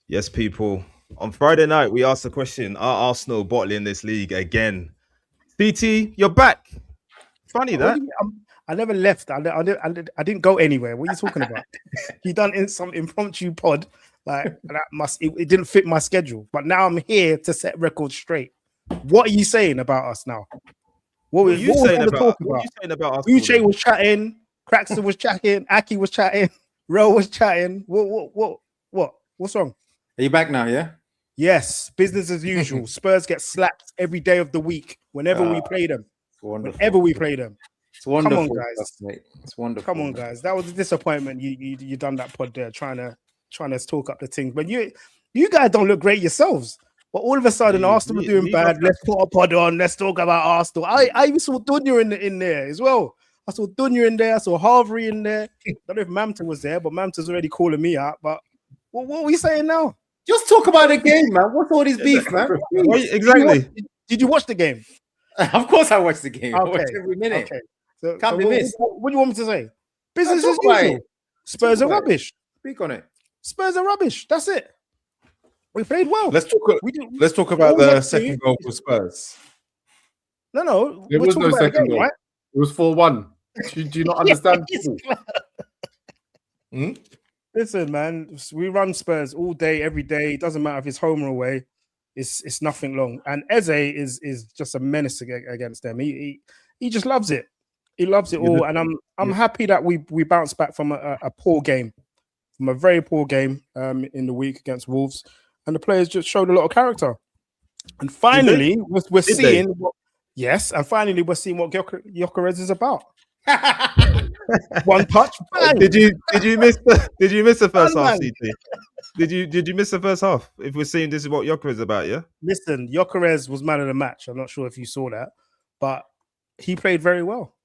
Yes, people. On Friday night, we asked the question: Are Arsenal bottling this league again? CT, you're back. Funny What that. do you mean? I never left. I didn't go anywhere. What are you talking about? You done in some impromptu pod, like that it didn't fit my schedule. But now I'm here to set records straight. What are you saying about us now? What What are was you all saying the about? talk What are about? you saying about Arsenal? Uche was chatting, Craxton was chatting, Aki was chatting, Ro was chatting. What's wrong? Are you back now? Yeah. Yes, business as usual. Spurs get slapped every day of the week whenever we play them. Whenever we play them. It's wonderful. Come on, guys. Mate. It's wonderful. Come on, guys. That was a disappointment. You done that pod there, trying to talk up the thing. But you guys don't look great yourselves. But all of a sudden, Arsenal are doing bad. Let's put a pod on. Let's talk about Arsenal. I even saw Dunya in there as well. I saw Dunya in there. I saw Harvey in there. I don't know if Mamta was there, but Mamta's already calling me out. But what are we saying now? Just talk about the game, man. What's all this beef, man? Exactly. Did you watch the game? Of course, I watched the game. Okay. I watched every minute. Okay. So, Can't be missed. What do you want me to say? Business as usual. Spurs are rubbish. Speak on it. Spurs are rubbish. That's it. We played well. Let's talk about the second goal for Spurs. No. There was no second goal. Right? It was 4-1. Do you not understand? Listen, man, we run Spurs all day, every day. It doesn't matter if it's home or away. It's nothing long. And Eze is just a menace against them. He just loves it. He loves it all. And I'm happy that we bounced back from a poor game, from a very poor game in the week against Wolves. And the players just showed a lot of character. And finally, we're seeing what Gyokeres is about. One touch. Bang. Did you miss the first half, CT? Did you miss the first half? If we're seeing this is what Gyokeres is about, yeah? Listen, Gyokeres was man of the match. I'm not sure if you saw that, but he played very well.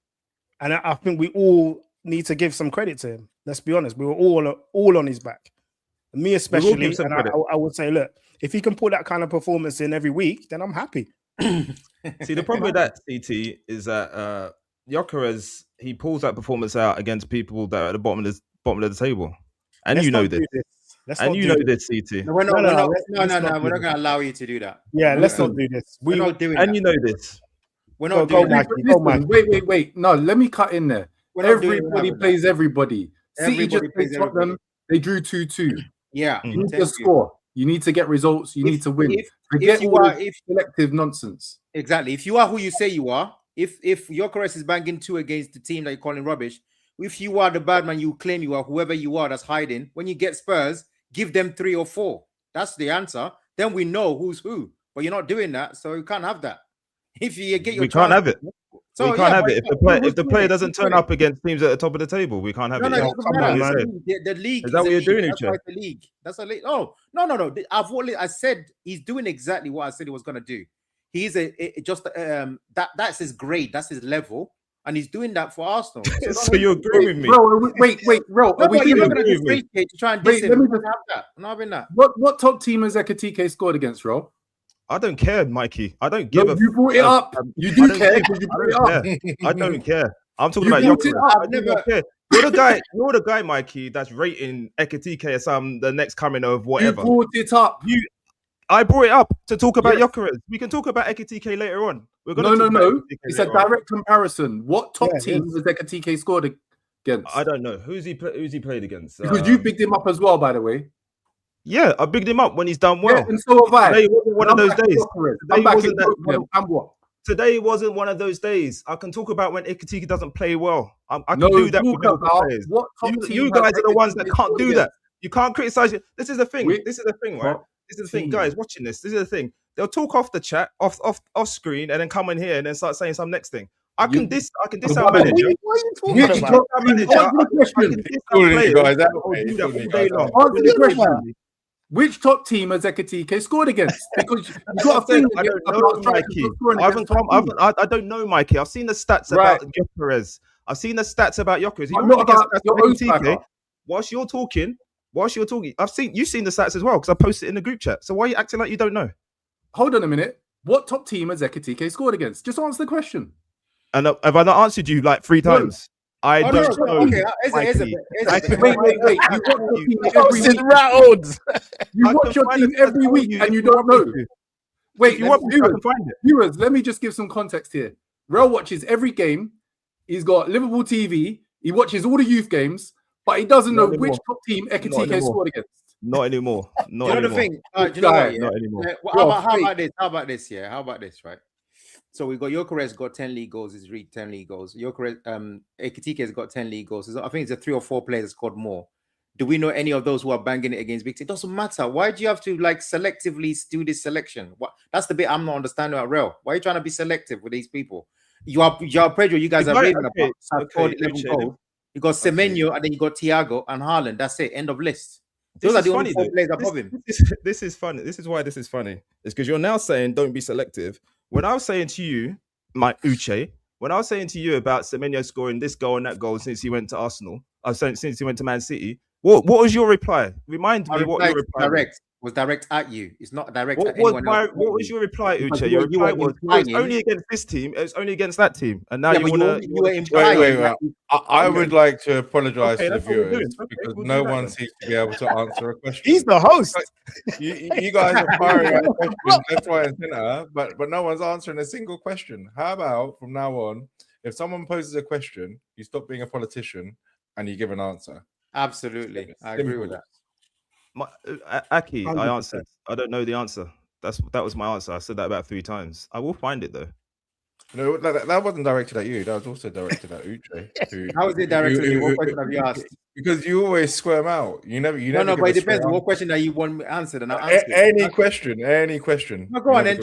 And I think we all need to give some credit to him. Let's be honest. We were all on his back. Me especially. And I would say, look, if he can put that kind of performance in every week, then I'm happy. See, the problem with that, CT, is that Gyokeres, he pulls that performance out against people that are at the bottom of the table. And Let's you know this. And you know this, CT. No, we're not going to allow you to do that. Yeah, let's not do this. We're not doing and that. you know this. We're not doing that. Wait. No, let me cut in there. Everybody plays everybody. City just played Tottenham. They drew 2-2. Yeah. You need to score. You need to get results. You need to win. Forget collective nonsense. Exactly. If you are who you say you are, if Gyokeres is banging 2 against the team that you're calling rubbish, if you are the bad man you claim you are, whoever you are that's hiding, when you get Spurs, give them 3 or 4. That's the answer. Then we know who's who. But you're not doing that, so you can't have that. If you get your can't have it. So we can't have it. If the player doesn't turn up against teams at the top of the table, we can't have it. The league is that what you're doing, Uche? That's the league. That's a league. Oh, no. I said he's doing exactly what I said he was going to do. He's that's his grade, that's his level, and he's doing that for Arsenal. So you agree with me? Bro, wait, bro. You're not going to try and diss him. Let me just have that. I'm not having that. What top team has Ekitike scored against, Ro? I don't care, Mikey. I don't give a. You brought it up. You do care because you brought it up. I don't care. I'm talking about Gyokeres. I don't care. You're the guy, Mikey, that's rating Ekitike as the next coming of whatever. You brought it up. I brought it up to talk about Gyokeres. We can talk about Ekitike later on. No. It's a direct comparison. What top teams has Ekitike scored against? I don't know. Who's he played against? Because you picked him up as well, by the way. Yeah, I bigged him up when he's done well. Yeah, and so have I. Today wasn't one of those days. Today wasn't one of those days. I can talk about when Ekitike doesn't play well. I can do that with players. You guys are the ones that can't do that. You can't criticize it. This is the thing. This is the thing, right? This is the thing, guys. Watching this. This is the thing. They'll talk off the chat, off screen, and then come in here and then start saying some next thing. I can diss our manager. Which top team has Ekitike scored against? Because you got to think. I don't know, Mikey. I've seen the stats about Gyokeres. I've seen the stats about Gyokeres. Whilst you're talking, you've seen the stats as well because I posted it in the group chat. So why are you acting like you don't know? Hold on a minute. What top team has Ekitike scored against? Just answer the question. And have I not answered you like 3 times? I don't know. Okay, wait. You watch your team every week and you don't know. Wait, viewers, let me just give some context here. Rel watches every game. He's got Liverpool TV. He watches all the youth games, but he doesn't know which top team Ekitike scored against. Not anymore. Not anymore. The thing? Do you know what? Yeah? Not anymore. How about this? How about this? Yeah. How about this? Right. So we got Gyokeres got 10 league goals. He's reached 10 league goals. Gyokeres, Ekitike has got 10 league goals. I think it's a 3 or 4 players that scored more. Do we know any of those who are banging it against big teams? It doesn't matter. Why do you have to like selectively do this selection? What? That's the bit I'm not understanding about Real. Why are you trying to be selective with these people? You are Pedro. You guys are raving about. Scored 11 goals. You got Semenyo, and then you got Thiago and Haaland. That's it. End of list. Those are the only 4 players above him. This is funny. This is why this is funny. It's because you're now saying don't be selective. When I was saying to you, my Uche, when I was saying to you about Semenyo scoring this goal and that goal since he went to Arsenal, I was saying since he went to Man City, what was your reply? Remind me what your reply was direct at you. It's not direct at anyone else. What was your reply, Uche? Your reply was only against this team. It's only against that team. And now you were implying. Wait. I would like to apologize to the viewers because no one seems to be able to answer a question. He's the host. You guys are firing at questions left, right, and center, but no one's answering a single question. How about from now on, if someone poses a question, you stop being a politician and you give an answer? Absolutely, I agree with that. Aki, I answered. I don't know the answer. That was my answer. I said that about 3 times. I will find it though. No, that wasn't directed at you. That was also directed at Uche. How was it directed at you? What question have you asked? Because you always squirm out. You never. No, but it depends. What question that you want me answered, and I'll answer any question. No, go on then.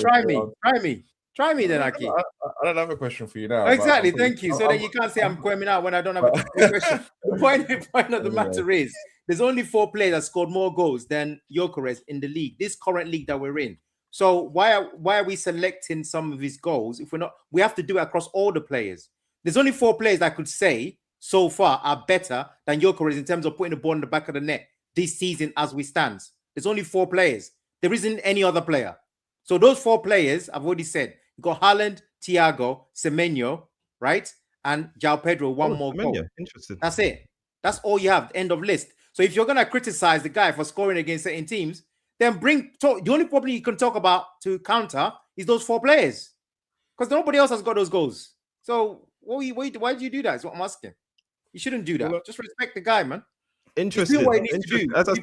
Try me then, Aki. I don't have a question for you now. Exactly. Thank you. So then you can't say I'm squirming out when I don't have a question. The point of the matter is, there's only 4 players that scored more goals than Gyokeres in the league, this current league that we're in. So why are we selecting some of his goals if we're not? We have to do it across all the players. There's only 4 players that I could say so far are better than Gyokeres in terms of putting the ball in the back of the net this season as we stand. There's only 4 players. There isn't any other player. So those 4 players, I've already said, you got Haaland, Thiago, Semenyo, right? And João Pedro, one more goal. Interesting. That's it. That's all you have, end of list. So if you're going to criticize the guy for scoring against certain teams, then the only problem you can talk about to counter is those 4 players. Because nobody else has got those goals. So why do you do that? Is what I'm asking. You shouldn't do that. Just respect the guy, man. Interesting. As I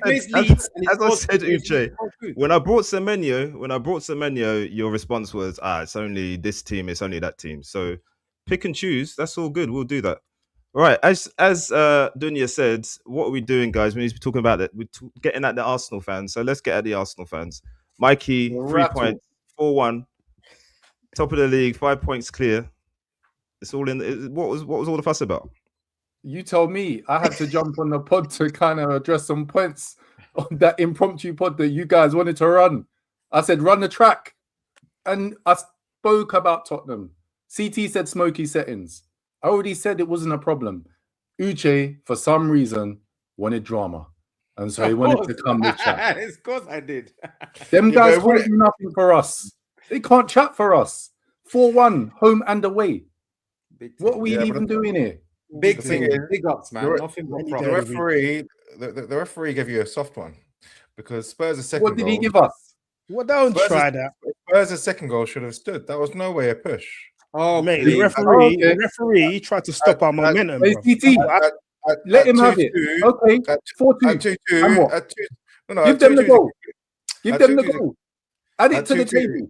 said, Uche, when I brought Semenyo, your response was, it's only this team, it's only that team. So pick and choose. That's all good. We'll do that. All right. As Dunya said, what are we doing, guys? We need to be talking about that. We're getting at the Arsenal fans. So let's get at the Arsenal fans. Mikey, 3 points, 4-1, top of the league, 5 points clear. It's all in. What was all the fuss about? You told me I had to jump on the pod to kind of address some points on that impromptu pod that you guys wanted to run. I said, run the track. And I spoke about Tottenham. CT said smoky settings. I already said it wasn't a problem. Uche, for some reason, wanted drama. And so he wanted to come with chat. Of course I did. Them guys can't do nothing for us. They can't chat for us. 4-1, home and away. What are we even doing here? Big ups, man. Nothing but problems. The referee gave you a soft one because Spurs' second goal. What did he give us? Well, don't try that. Spurs' second goal should have stood. That was no way a push. Oh, mate, the referee tried to stop our momentum. Let him have it. Okay, 4-2. Give them the goal. Give them the goal. Add it to the table.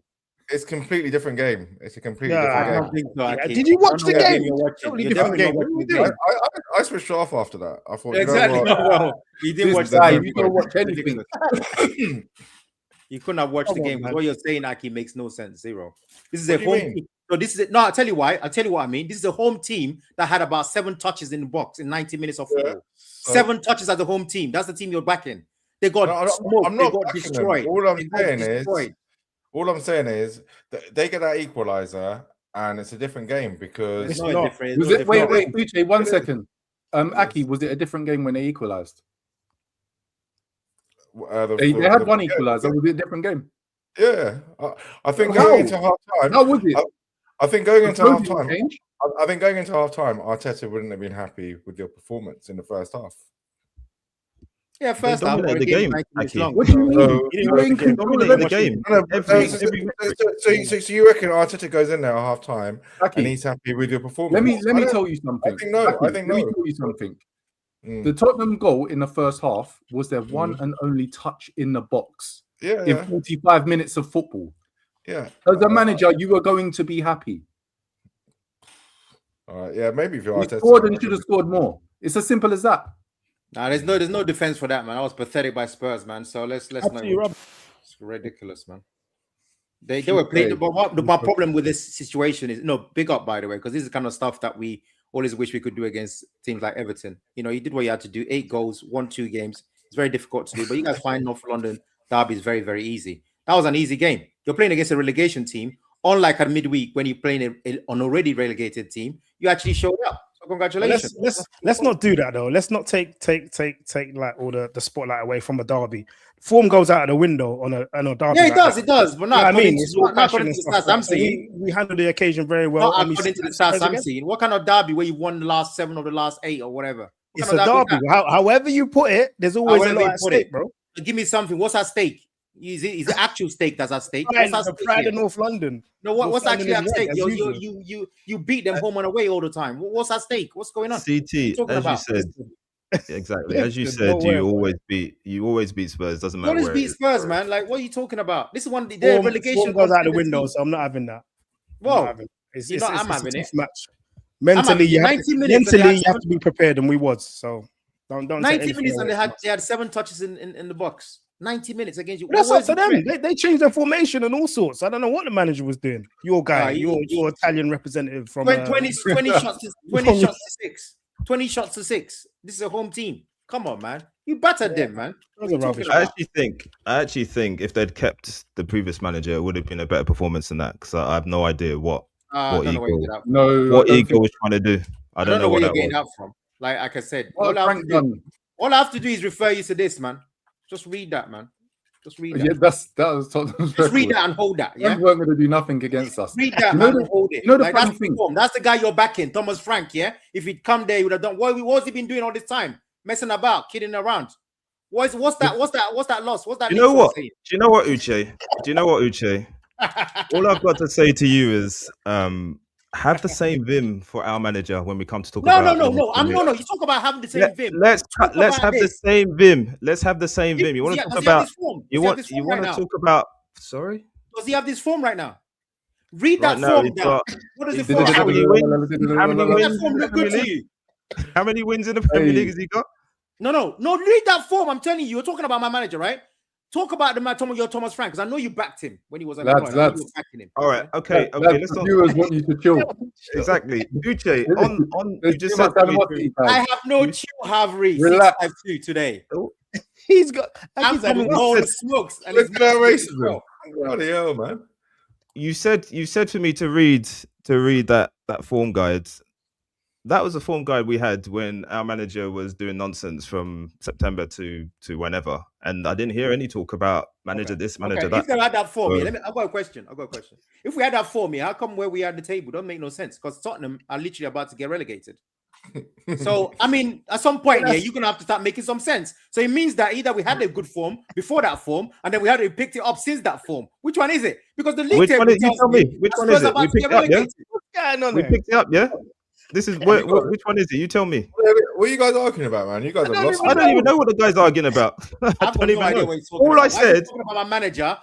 It's a completely different game. It's a completely different game. Did you watch the game? Totally different game. I switched off after that. I thought exactly. You didn't watch the game. You didn't watch anything. You couldn't have watched the game. What you're saying, Aki, makes no sense. Zero. This is a home team. So this is it. No, I'll tell you why. I'll tell you what I mean. This is a home team that had about 7 touches in the box in 90 minutes of football. 7 touches as a home team. That's the team you're backing. They got smoked. They got destroyed. All I'm saying is that they get that equalizer, and it's a different game because it's not different. Wait, Uche, 1 second. Aki, was it a different game when they equalized? They had one equalizer. Was it a different game? Yeah, I think going into half time. How was it? I think going into half time, Arteta wouldn't have been happy with your performance in the first half. Yeah, first half. The game. What do you mean? You were in control of the game. So you reckon Arteta goes in there at half time and he's happy with your performance? Let me tell you something. I think no. Let me tell you something. The Tottenham goal in the first half was their one and only touch in the box in 45 minutes of football. Yeah. As a manager, you were going to be happy. All right. Yeah, maybe if you're Arteta, scored and should have scored more. It's as simple as that. Nah, there's no defense for that, man. I was pathetic by Spurs, man. So let's not. It's ridiculous, man. They were playing. My problem with this situation is big up, by the way, because this is the kind of stuff that we always wish we could do against teams like Everton. You did what you had to do. 8 goals, 1-2 games. It's very difficult to do, but you guys find North London derby is very, very easy. That was an easy game. You're playing against a relegation team, unlike at midweek when you're playing an already relegated team. You actually showed up. So congratulations. Let's not do that though. Let's not take like all the spotlight away from a derby. Form goes out of the window on a derby. Yeah, it does. But not according to the stats I'm seeing. We handled the occasion very well. Not according to the stats I'm seeing. What kind of derby where you won the last 7 of the last 8 or whatever? It's a derby. However you put it, there's always a lot at stake, bro. Give me something. What's at stake? Is it actual stake that's at stake? Pride of North London. No, what's actually at stake? You beat them home and away all the time. What's at stake? What's going on? CT, as you said, exactly. As you said, you always beat Spurs. Doesn't matter. Always beat Spurs, man. Like, what are you talking about? This is one their relegation goes out the window, so I'm not having that. Well, I'm having it. Match. Mentally, you have to be prepared, and we was. So don't 90 minutes, and they had 7 touches in the box. 90 minutes against you. That's up to them. They changed their formation and all sorts. I don't know what the manager was doing. Your guy, your Italian representative from 20 shots to 6. 20 shots to 6. This is a home team. Come on, man. You battered them, man. I actually think if they'd kept the previous manager, it would have been a better performance than that. Because I have no idea what Igor was trying to do. I don't know where what you're getting that from. Like I said, all I have to do is refer you to this, man. Just read that, man. Just read that. Yeah, that was Tottenham's Just read that and hold that. Yeah, we weren't going to do nothing against us. Read that, man, and hold it. You know the funny thing. That's the guy you're backing, Thomas Frank. Yeah, if he'd come there, he would have done. What has he been doing all this time? Messing about, kidding around. What's that loss? What's that? You know what? Do you know what, Uche? All I've got to say to you is, have the same vim for our manager when we come to talk about. No. You talk about having the same vim. Let's have the same vim. Let's have the same vim. You want to talk about? You want to talk about? Sorry. Does he have this form right now? Read that form down. What is it for? How many wins? How many wins in the Premier League has he got? No. Read that form. I'm telling you. You're talking about my manager, right? Talk about your Thomas Frank, because I know you backed him when he was on lads. All right, okay. Let's not. Viewers want you to chill. Exactly, Uche. On you just said I have no chill. Havri 652 today. He's got. I'm coming home smokes. And look at our racism. Bloody hell, man. You said for me to read that form guide. That was a form guide we had when our manager was doing nonsense from September to whenever, and I didn't hear any talk about manager this, manager that. If they had that form, I've got a question. If we had that form, how come where we are at the table don't make no sense? Because Tottenham are literally about to get relegated. So I mean, at some point here, you're gonna have to start making some sense. So it means that either we had a good form before that form, and then we picked it up since that form. Which one is it? Because the league table tells me which one is it? We picked it up, We picked it up, yeah. This is which one is it? You tell me. What are you guys arguing about, man? You guys have lost. I don't even know what the guys are arguing about. I don't even know. All I said about my manager.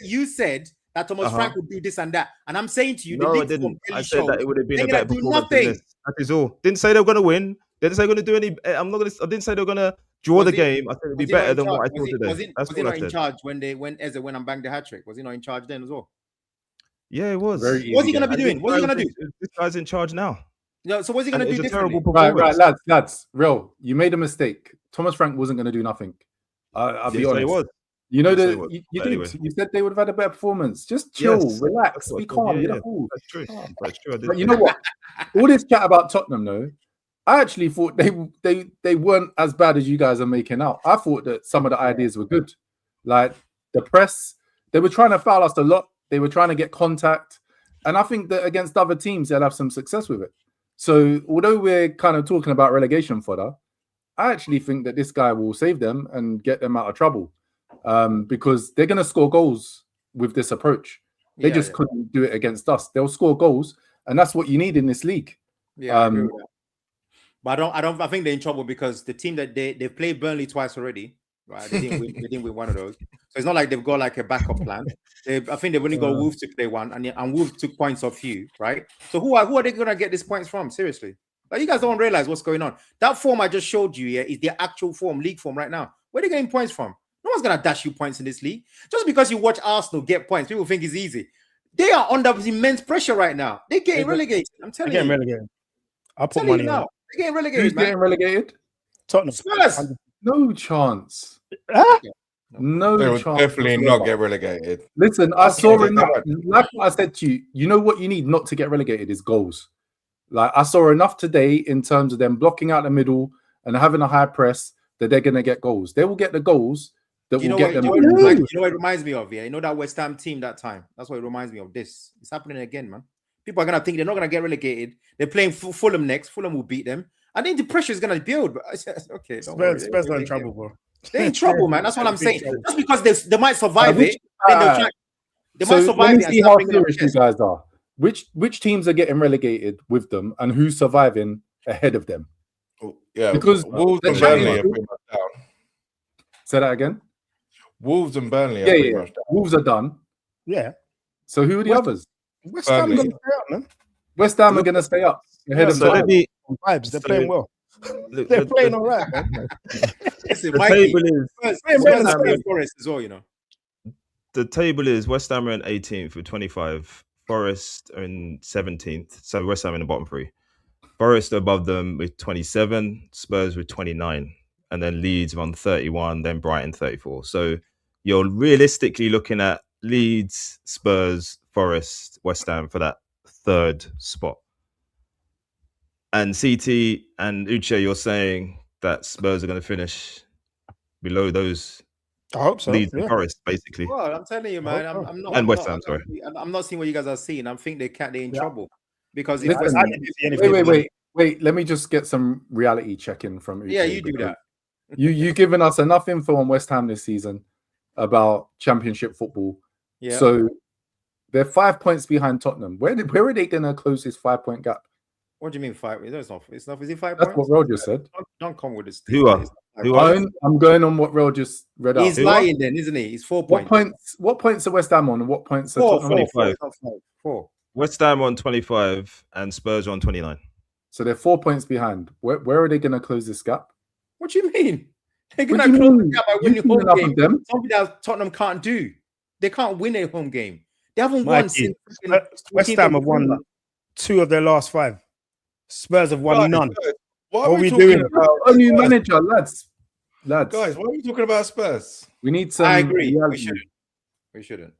You said that Thomas Frank would do this and that, and I'm saying to you, no, I didn't. I said that it would have been a better performance. That is all. Didn't say they were going to win. Didn't say they're going to do any. I didn't say they were going to draw the game. I said it'd be better than what I thought today. Was he not in charge when Eze went and banged the hat trick? Was he not in charge then as well? Yeah, it was. What's he going to be doing? What's he going to do? This guy's in charge now. No, so what's he going to do differently? Right, lads. Real, you made a mistake. Thomas Frank wasn't going to do nothing. I'll be honest. He was. You know you said they would have had a better performance. Just chill, relax, be calm. That's true. That's true. But you know what? All this chat about Tottenham, though, I actually thought they weren't as bad as you guys are making out. I thought that some of the ideas were good, like the press. They were trying to foul us a lot. They were trying to get contact, And I think that against other teams, they'll have some success with it. So although we're kind of talking about relegation fodder, I actually think that this guy will save them and get them out of trouble, because they're going to score goals with this approach. They just couldn't do it against us. They'll score goals, and that's what you need in this league. Yeah, I agree with that. But I think they're in trouble because the team that they've played Burnley twice already, right? They didn't win one of those. So it's not like they've got like a backup plan. I think they've only got Wolves to play one, and Wolves took points off you, right? So who are they going to get these points from? Seriously. Like, you guys don't realize what's going on. That form I just showed you is their actual form, league form right now. Where are they getting points from? No one's going to dash you points in this league. Just because you watch Arsenal get points, people think it's easy. They are under immense pressure right now. They're getting relegated. I'm telling you. Relegated. I'll put money on it. They're getting relegated. Who's getting relegated? Tottenham. Spurs. No chance. No They will chance. definitely not get relegated. Listen, I saw enough. Like I said to you, you know what you need not to get relegated is goals. Like, I saw enough today in terms of them blocking out the middle and having a high press that they're going to get goals. They will get the goals that will get them. You know what it reminds me of? Yeah, you know that West Ham team that time. That's what it reminds me of. This. It's happening again, man. People are gonna think they're not gonna get relegated. They're playing Fulham next. Fulham will beat them. I think the pressure is gonna build. But okay, Spurs are in trouble, bro. They're in trouble, man. That's what I'm saying. Just because they might survive it, then they might survive it. See how serious you guys are. Which teams are getting relegated with them, and who's surviving ahead of them? Yeah, because Wolves and Burnley are pretty much down. Say that again. Wolves and Burnley are pretty much down. Wolves are done. Yeah. So who are the others? West Ham are going to stay up, man. West Ham are going to stay up ahead of vibes. They're playing well. They're playing all right, man. The table is West Ham are in 18th with 25. Forest are in 17th. So West Ham in the bottom three. Forest are above them with 27. Spurs with 29. And then Leeds are on 31. Then Brighton 34. So you're realistically looking at Leeds, Spurs, Forest, West Ham for that third spot. And CT and Uche, you're saying that Spurs are going to finish below those. I hope so. Leeds and Forest, basically. Well, I'm telling you, man. I'm not. And West Ham, sorry. I'm not seeing what you guys are seeing. I think they're in trouble because wait. Let me just get some reality check-in from Uche. Yeah, you do that. You've given us enough info on West Ham this season about Championship football. Yeah. So they're 5 points behind Tottenham. Where are they going to close this 5 point gap? What do you mean 5? It's not. Is it 5 points? That's what Rel just said. Don't come with this. I'm going on what Rel just read out. He's lying then, isn't he? He's 4 points. What points are West Ham on and what points are Tottenham on? 4. West Ham on 25 and Spurs on 29. So they're 4 points behind. Where are they going to close this gap? What do you mean? They're going to close the gap by winning home game. Something that Tottenham can't do. They can't win a home game. They haven't won since West Ham have won 2 of their last 5. Spurs have won none. What are we doing about a new manager, lads? Guys, why are we talking about Spurs? We need some. I agree. We shouldn't.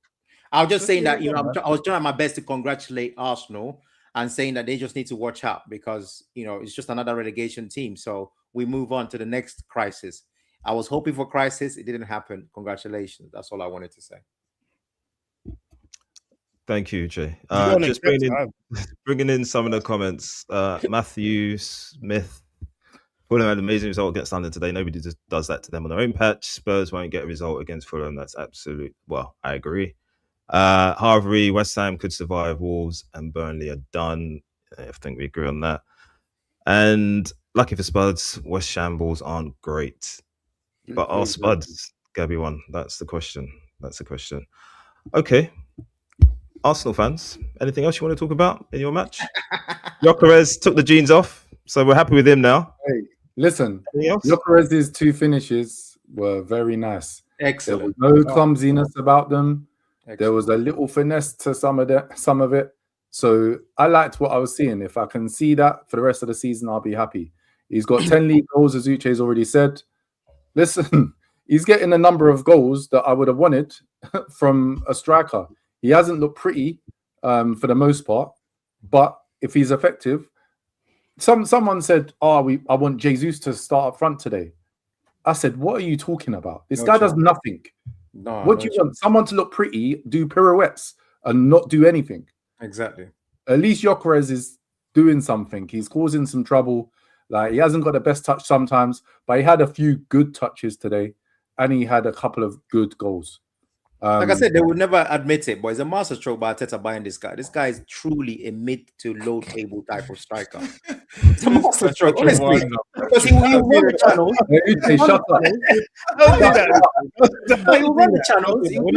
I was just saying that, I was trying my best to congratulate Arsenal and saying that they just need to watch out because, it's just another relegation team. So we move on to the next crisis. I was hoping for crisis. It didn't happen. Congratulations. That's all I wanted to say. Thank you, Jay. Just bringing in some of the comments. Matthew Smith, Fulham had an amazing result against London today. Nobody just does that to them on their own patch. Spurs won't get a result against Fulham. That's absolute. Well, I agree. Harvey, West Ham could survive. Wolves and Burnley are done. I think we agree on that. And lucky for Spurs, West Shambles aren't great. But are Spuds going to be one? That's the question. Okay. Arsenal fans, anything else you want to talk about in your match? Gyokeres took the jeans off, so we're happy with him now. Hey, listen, Gyokeres' 2 finishes were very nice. Excellent. There was no clumsiness about them. Excellent. There was a little finesse to some of it. So I liked what I was seeing. If I can see that for the rest of the season, I'll be happy. He's got 10 league goals, as Uche's already said. Listen, he's getting a number of goals that I would have wanted from a striker. He hasn't looked pretty for the most part, but if he's effective, someone said, I want Jesus to start up front today. I said, what are you talking about? This guy does nothing. What do you want? Someone to look pretty, do pirouettes, and not do anything. Exactly. At least Gyokeres is doing something. He's causing some trouble. Like, he hasn't got the best touch sometimes, but he had a few good touches today, and he had a couple of good goals. Like I said, they would never admit it, but it's a masterstroke by Arteta buying this guy. This guy is truly a mid to low table type of striker. It's a masterstroke, honestly. Because he will run the channels. Shut up. Don't do that. He will run the channels. You are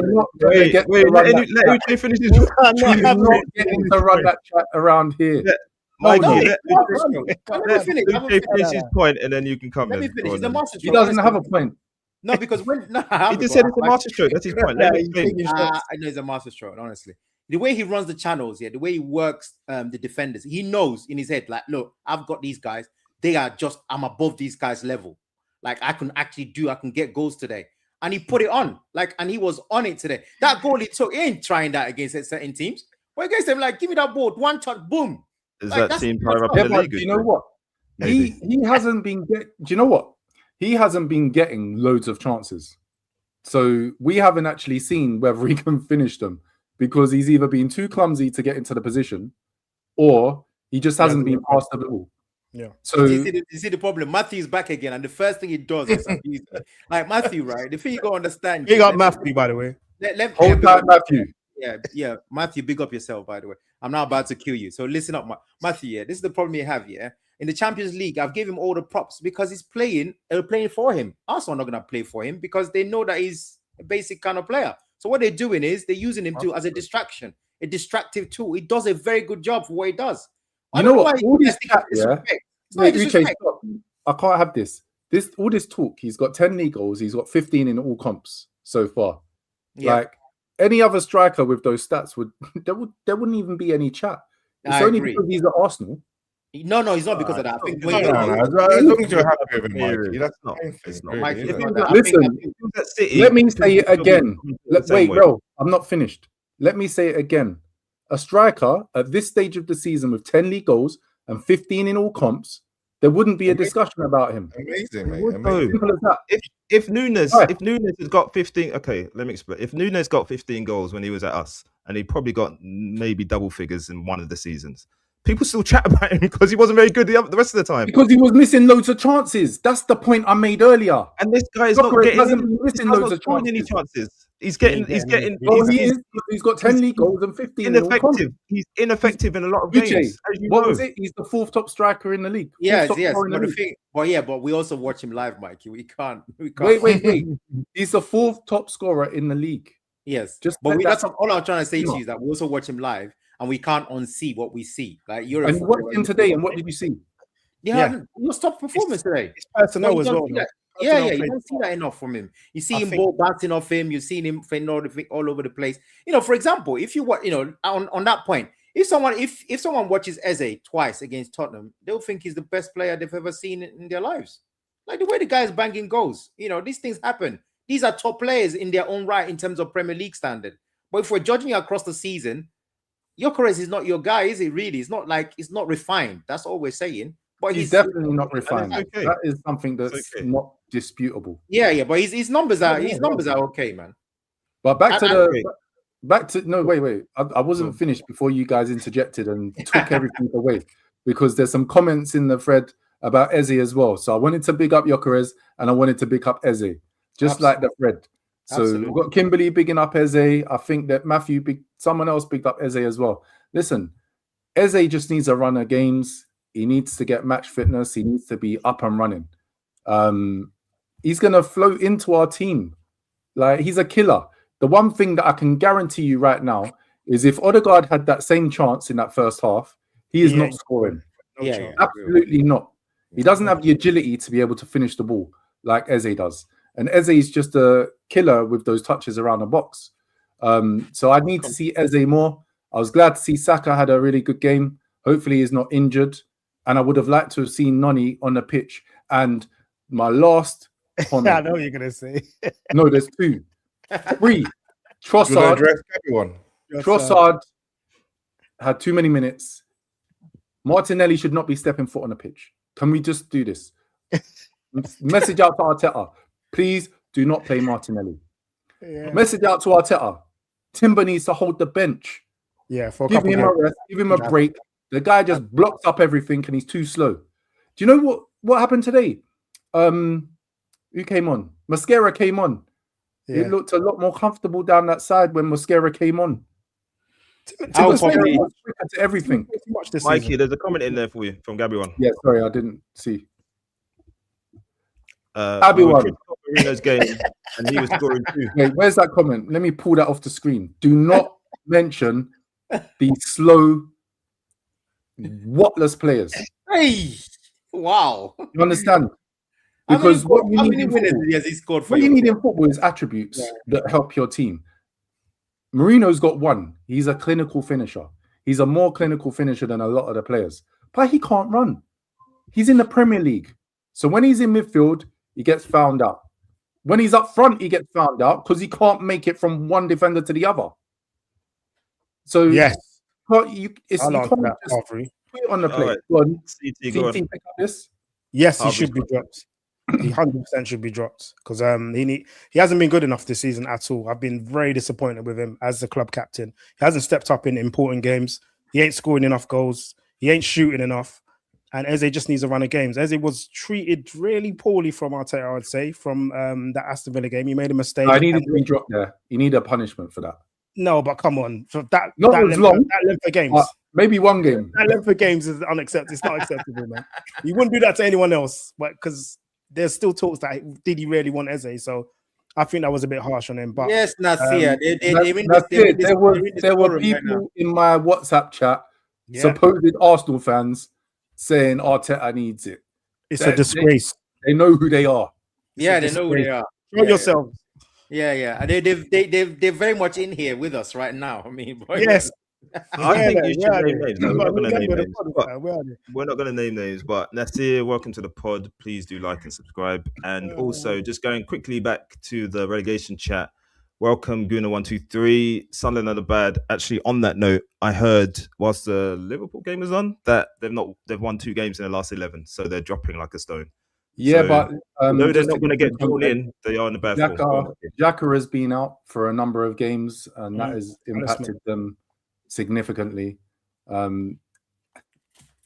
not going to get let Uche finish his. You're not getting to run that chat around here. Mikey, let me finish his point, and then you can come. Let me finish. He's a masterstroke. He doesn't have a point. No, because when he just said it's a masterstroke. That's his point. I know it's a masterstroke, honestly. The way he runs the channels, the way he works the defenders, he knows in his head, like, look, I've got these guys. I'm above these guys' level. Like, I can get goals today. And he put it on. And he was on it today. That goal he took, he ain't trying that against certain teams. But against them, give me that ball, one touch, boom. Is that team higher up in the league? You know what? He hasn't been do you know what? He hasn't been getting loads of chances. So we haven't actually seen whether he can finish them, because he's either been too clumsy to get into the position, or he just hasn't been past the ball. Yeah. So you see the problem. Matthew's back again, and the first thing he does is like Matthew, right? The thing you gotta understand. Big up Matthew, by the way. Hold tight, Matthew. Yeah, Matthew, big up yourself, by the way. I'm not about to kill you. So listen up, Matthew. Yeah, this is the problem you have. Yeah, in the Champions League, I've given him all the props because he's playing. They're playing for him. Arsenal are not gonna play for him because they know that he's a basic kind of player. So what they're doing is they're using him as a distraction, a distractive tool. He does a very good job for what he does. You know what? All this chat, I can't have this. All this talk. He's got 10 league goals. He's got 15 in all comps so far. Yeah. Like, any other striker with those stats there wouldn't even be any chat. It's only because he's at Arsenal. No, he's not because of that. I think listen, let me say it again. Wait, bro, I'm not finished. Let me say it again. A striker at this stage of the season with 10 league goals and 15 in all comps, there wouldn't be a discussion about him. Amazing, mate. Simple as that. If Nunes has got 15, okay, let me explain. If Nunes got 15 goals when he was at us, and he probably got maybe double figures in one of the seasons, people still chat about him because he wasn't very good the rest of the time. Because he was missing loads of chances. That's the point I made earlier. And this guy is not missing loads of chances. He's got 10 league goals and 15. Ineffective. He's ineffective in a lot of games. Was it? He's the 4th top striker in the league. Yes. But we also watch him live, Mikey. We can't. Wait. He's the 4th top scorer in the league. Yes. That's all I'm trying to say to you, is that we also watch him live, and we can't unsee what we see. Like, you're and what him today, and what did you see? Yeah, your top performance today. It's personnel as well. Yeah, you don't see that enough from him. You see him ball bouncing off him. You've seen him all over the place. For example, if you on that point, if someone watches Eze twice against Tottenham, they'll think he's the best player they've ever seen in their lives. Like, the way the guy is banging goals, these things happen. These are top players in their own right in terms of Premier League standard. But if we're judging across the season, Gyokeres is not your guy, is it really? It's not refined. That's all we're saying. But he's definitely not refined. Okay. That is something that's not disputable. Yeah, but his numbers are okay, man. But wait. I wasn't finished before you guys interjected and took everything away, because there's some comments in the thread about Eze as well. So I wanted to big up Gyokeres and I wanted to big up Eze, just like the thread. So we've got Kimberly bigging up Eze. I think that someone else picked up Eze as well. Listen, Eze just needs a run of games. He needs to get match fitness. He needs to be up and running. He's going to float into our team. Like, he's a killer. The one thing that I can guarantee you right now is if Odegaard had that same chance in that first half, he is not scoring. Absolutely not. He doesn't have the agility to be able to finish the ball like Eze does. And Eze is just a killer with those touches around the box. So I need to see Eze more. I was glad to see Saka had a really good game. Hopefully he's not injured. And I would have liked to have seen Noni on the pitch. And my last comment. I know what you're going to say. No, there's 2. 3. Trossard had too many minutes. Martinelli should not be stepping foot on the pitch. Can we just do this? Message out to Arteta. Please do not play Martinelli. Message out to Arteta. Timber needs to hold the bench. Yeah, for a give couple him a rest, give him a break. The guy just blocks up everything and he's too slow. Do you know what happened today? Who came on? Mascara came on. Yeah. It looked a lot more comfortable down that side when Mascara came on. Was quicker to everything. Mikey, there's a comment in there for you from Gabby One. Yeah, sorry, I didn't see. Gabby One. Marino's game, and he was scoring too. Wait, where's that comment? Let me pull that off the screen. Do not mention the slow, whatless players. Hey, wow! You understand? Because what you need in football is attributes that help your team. Marino's got one. He's a clinical finisher. He's a more clinical finisher than a lot of the players. But he can't run. He's in the Premier League. So when he's in midfield, he gets found out. When he's up front, he gets found out because he can't make it from one defender to the other. So yes, you can't just put it on the plate. Right. Go on. CT, pick up this. Yes, he should be dropped. He 100% should be dropped because he hasn't been good enough this season at all. I've been very disappointed with him as the club captain. He hasn't stepped up in important games. He ain't scoring enough goals. He ain't shooting enough. And Eze just needs a run of games. Eze was treated really poorly from Arteta, I would say, from that Aston Villa game. He made a mistake. I needed to be dropped there. You need a punishment for that. No, but come on. For that length of games. Maybe one game. That length of games is unacceptable. It's not acceptable, man. You wouldn't do that to anyone else, but because there's still talks that did he really want Eze? So I think that was a bit harsh on him. But yes, Nasir. There were people in my WhatsApp chat, supposed Arsenal fans, saying Arteta needs it. It's a disgrace. They know who they are. Yeah, they know who they are. Show yourselves. Yeah. They're very much in here with us right now. I mean, yes. I think you should name names. We're not going to name names. We're not going to name names. But Nasir, welcome to the pod. Please do like and subscribe. And also, just going quickly back to the relegation chat. Welcome, Guna123. Sunderland are the bad. Actually, on that note, I heard whilst the Liverpool game was on that they've won 2 games in the last 11, so they're dropping like a stone. Yeah, so, but no, they're not going to get drawn in. They are in the bad form. Gyokeres has been out for a number of games, and that has impacted them significantly. Didn't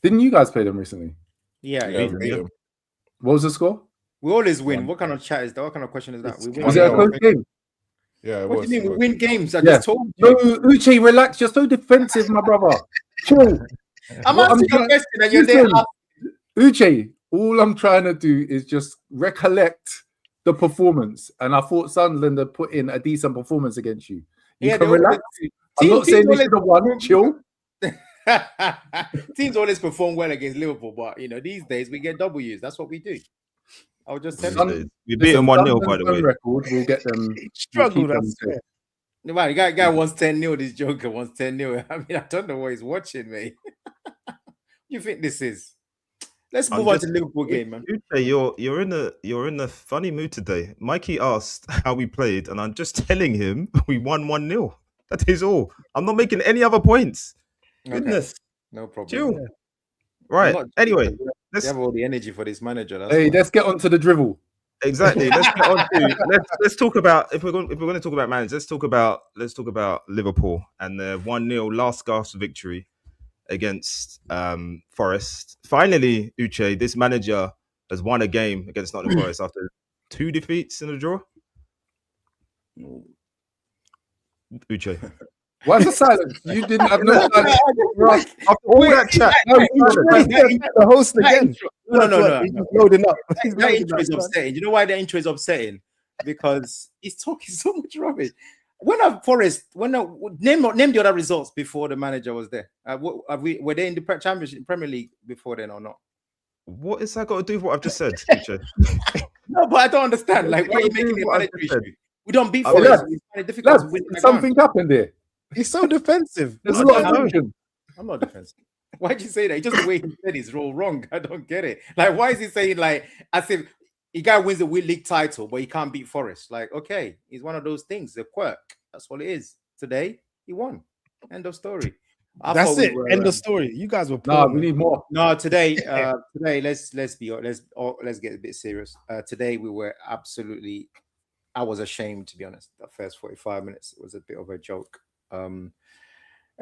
you guys play them recently? Yeah. What was the score? We always win. What kind of chat is that? What kind of question is that? Was it a close game? Yeah, what do you mean? We win games. I just told you. No, Uche, relax. You're so defensive, my brother. Chill. I'm asking you a question and you're there. Uche, all I'm trying to do is just recollect the performance. And I thought Sunderland had put in a decent performance against you. You can relax. I'm not saying they should have won. Chill. Teams always perform well against Liverpool, but these days we get W's. That's what we do. I would just tell you. We beat them 1-0, by the way. Record, we'll get them. Struggled. No, man, the guy wants 10-0. This Joker wants 10-0. I mean, I don't know what he's watching, mate. What do you think this is? Let's move on to the Liverpool game, man. You're in a funny mood today. Mikey asked how we played, and I'm just telling him we won 1-0. That is all. I'm not making any other points. Goodness. No problem. Chill. Yeah. Right. Anyway, let's have all the energy for this manager. Let's get on to the drivel. Exactly. Let's get on to let's talk about if we're going to talk about managers, let's talk about Liverpool and the 1-0 last gasp victory against Forest. Finally, Uche, this manager has won a game against Nottingham Forest after 2 defeats in a draw. Uche. Why is the silence? You didn't have no silence. After all that chat, the host again. No. He's loading up. That intro is upsetting. You know why the intro is upsetting? Because he's talking so much rubbish. Name the other results before the manager was there. Were they in the Championship Premier League before then or not? What is that got to do with what I've just said? No, but I don't understand. Like, why are you making it a manager issue? We don't beat Forest. It's difficult to win. Something happened there. He's so defensive. There's a lot of emotion. I'm not defensive. Why'd you say that? Just the way he said is all wrong. I don't get it. Like, why is he saying as if a guy wins the league title, but he can't beat Forest? Like, okay, it's one of those things, a quirk. That's what it is. Today, he won. End of story. That's it. End of story. You guys were poor. No, we need more. No, today, let's get a bit serious. Today we were absolutely I was ashamed, to be honest. The first 45 minutes was a bit of a joke.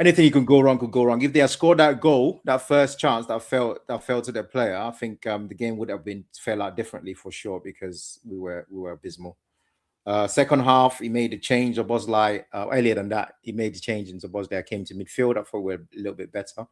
Anything you can go wrong could go wrong. If they had scored that goal, that first chance that fell to their player, I think the game would have fell out differently for sure, because we were abysmal. Second half, he made a change. Szoboszlai, earlier than that, he made the change, and Szoboszlai came to midfield. I thought we were a little bit better.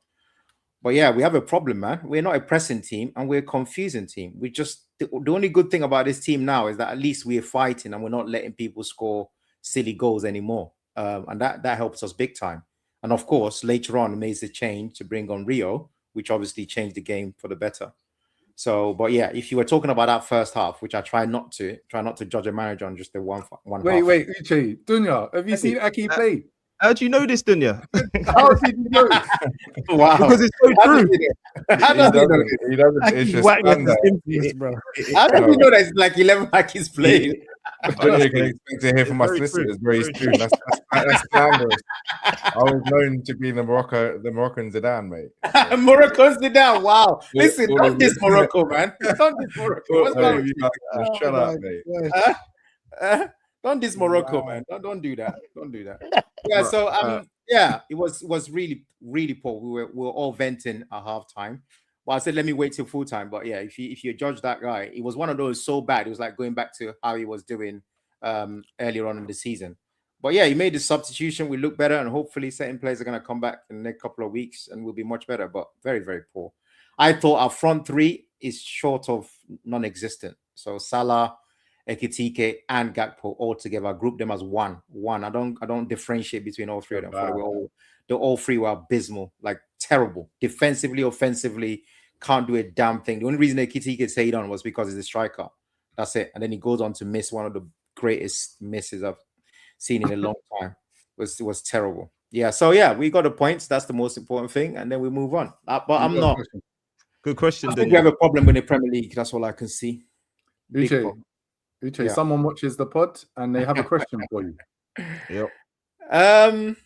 But yeah, we have a problem, man. We're not a pressing team, and we're a confusing team. We just the only good thing about this team now is that at least we're fighting, and we're not letting people score silly goals anymore. And that helps us big time. And of course, later on, made the change to bring on Rio, which obviously changed the game for the better. So, but yeah, if you were talking about that first half, which I try not to judge a manager on just the one wait, half. Wait, Uche, Dunya, have you seen Aki play? How do you know this, Dunya? How did you know? Wow, because it's so true. How does he know? He doesn't. It's just bro. How does he know that it's like 11 Aki's playing? You can expect to hear from my solicitors very soon. That's scandalous. I was known to be the Moroccan Zidane, mate. So. Moroccan Zidane, wow. Listen, don't diss Morocco, man. Don't diss Morocco. What's going on? Shut up, mate. Don't diss Morocco, man. Don't do that. Don't do that. Yeah, so yeah, it was really, really poor. We were all venting at halftime. Well, I said, let me wait till full time. But yeah, if you judge that guy, it was one of those so bad. It was like going back to how he was doing earlier on in the season. But yeah, he made the substitution. We look better, and hopefully certain players are going to come back in the next couple of weeks and we'll be much better. But very, very poor. I thought our front three is short of non-existent. So Salah, Ekitike, and Gakpo all together. I group them as one. I don't differentiate between all three of them. All three were abysmal, like terrible. Defensively, offensively, can't do a damn thing. The only reason Ekitike stayed on was because he's a striker. That's it. And then he goes on to miss one of the greatest misses I've seen in a long time. It was terrible. Yeah. So yeah, we got the points. That's the most important thing, and then we move on. But I'm not. Good question. I think we have a problem with the Premier League. That's all I can see. Uche, yeah. Someone watches the pod and they have a question for you. Yep. I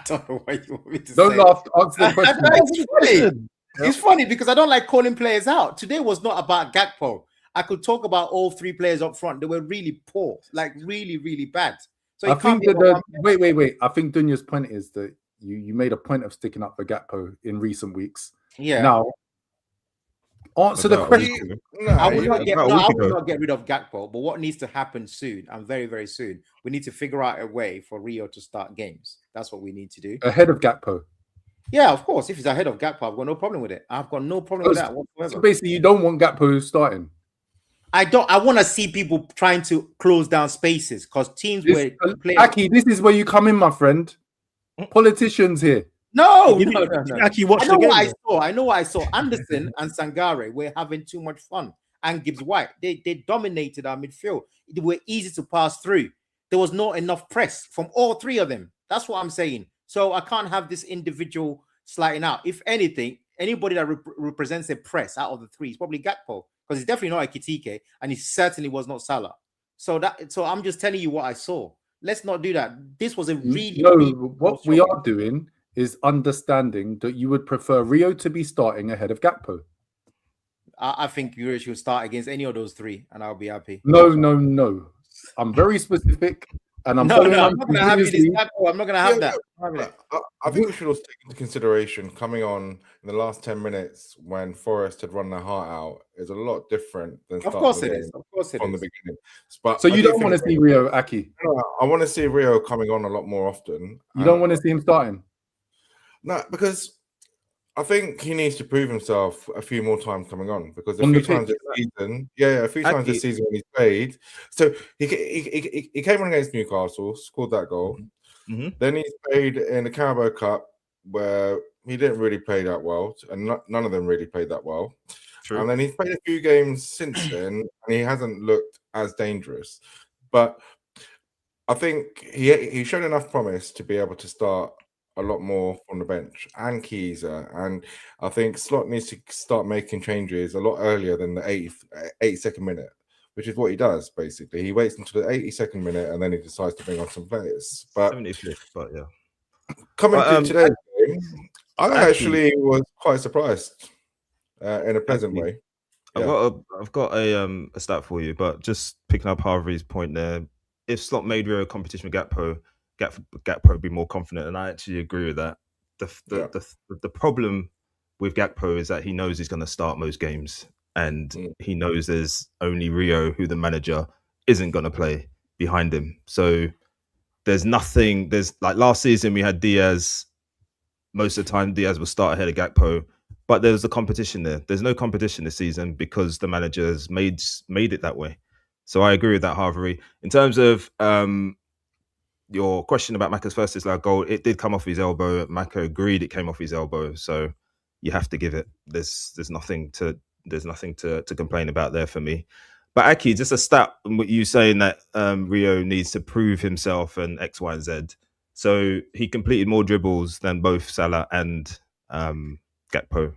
don't know why you want me to don't say. Laugh. Answer the question. It's funny. It's funny because I don't like calling players out. Today was not about Gakpo. I could talk about all three players up front. They were really poor, like really, really bad. So I think that wait. I think Dunya's point is that you made a point of sticking up for Gakpo in recent weeks. Yeah. Now, answer the question. I would not get rid of Gakpo, but what needs to happen soon, and very, very soon, we need to figure out a way for Rio to start games. That's what we need to do. Ahead of Gakpo. Yeah, of course. If he's ahead of Gakpo, I've got no problem with it. I've got no problem with that whatsoever. So basically, you don't want Gakpo starting. I want to see people trying to close down spaces because teams were playing. Aki, this is where you come in, my friend. Politicians here. No. Aki, watch the game. I know what I saw. Anderson and Sangare were having too much fun. And Gibbs White, they dominated our midfield. They were easy to pass through. There was not enough press from all three of them. That's what I'm saying. So I can't have this individual sliding out. If anything, anybody that represents a press out of the three is probably Gakpo, because he's definitely not Ekitike, and he certainly was not Salah. So I'm just telling you what I saw. Let's not do that. This was a really what we are doing is understanding that you would prefer Rio to be starting ahead of Gakpo. I think Rio should start against any of those three, and I'll be happy. No. I'm very specific. And I'm not going to have this. I'm not going to have that. I think we should also take into consideration coming on in the last 10 minutes when Forest had run their heart out is a lot different than of course it is. From the beginning. But so you don't want to see Rio, Aki? No, I want to see Rio coming on a lot more often. You don't want to see him starting? No, because I think he needs to prove himself a few more times coming on, because a few times this season when he's played. So he came on against Newcastle, scored that goal. Mm-hmm. Then he's played in the Carabao Cup where he didn't really play that well, and none of them really played that well. True. And then he's played a few games since then, and he hasn't looked as dangerous. But I think he showed enough promise to be able to start a lot more from the bench, and Kieser, and I think Slot needs to start making changes a lot earlier than the 82nd minute, which is what he does basically. He waits until the 82nd minute and then he decides to bring on some players. But 75th, but yeah. Coming to today's game, I actually was quite surprised in a pleasant way. I've got a stat for you, but just picking up Harvey's point there. If Slot made Rio a competition with Gakpo would be more confident, and I actually agree with that. The problem with Gakpo is that he knows he's going to start most games, and he knows there's only Rio, who the manager isn't going to play behind him. So there's nothing. There's like last season we had Diaz. Most of the time, Diaz will start ahead of Gakpo. But there's a competition there. There's no competition this season because the manager's made it that way. So I agree with that, Harvey. In terms of your question about Maka's first disallowed goal, it did come off his elbow. Maka agreed it came off his elbow, so you have to give it. There's nothing to complain about there for me. But Aki, just a stat, you saying that Rio needs to prove himself and X, Y, and Z. So he completed more dribbles than both Salah and Gakpo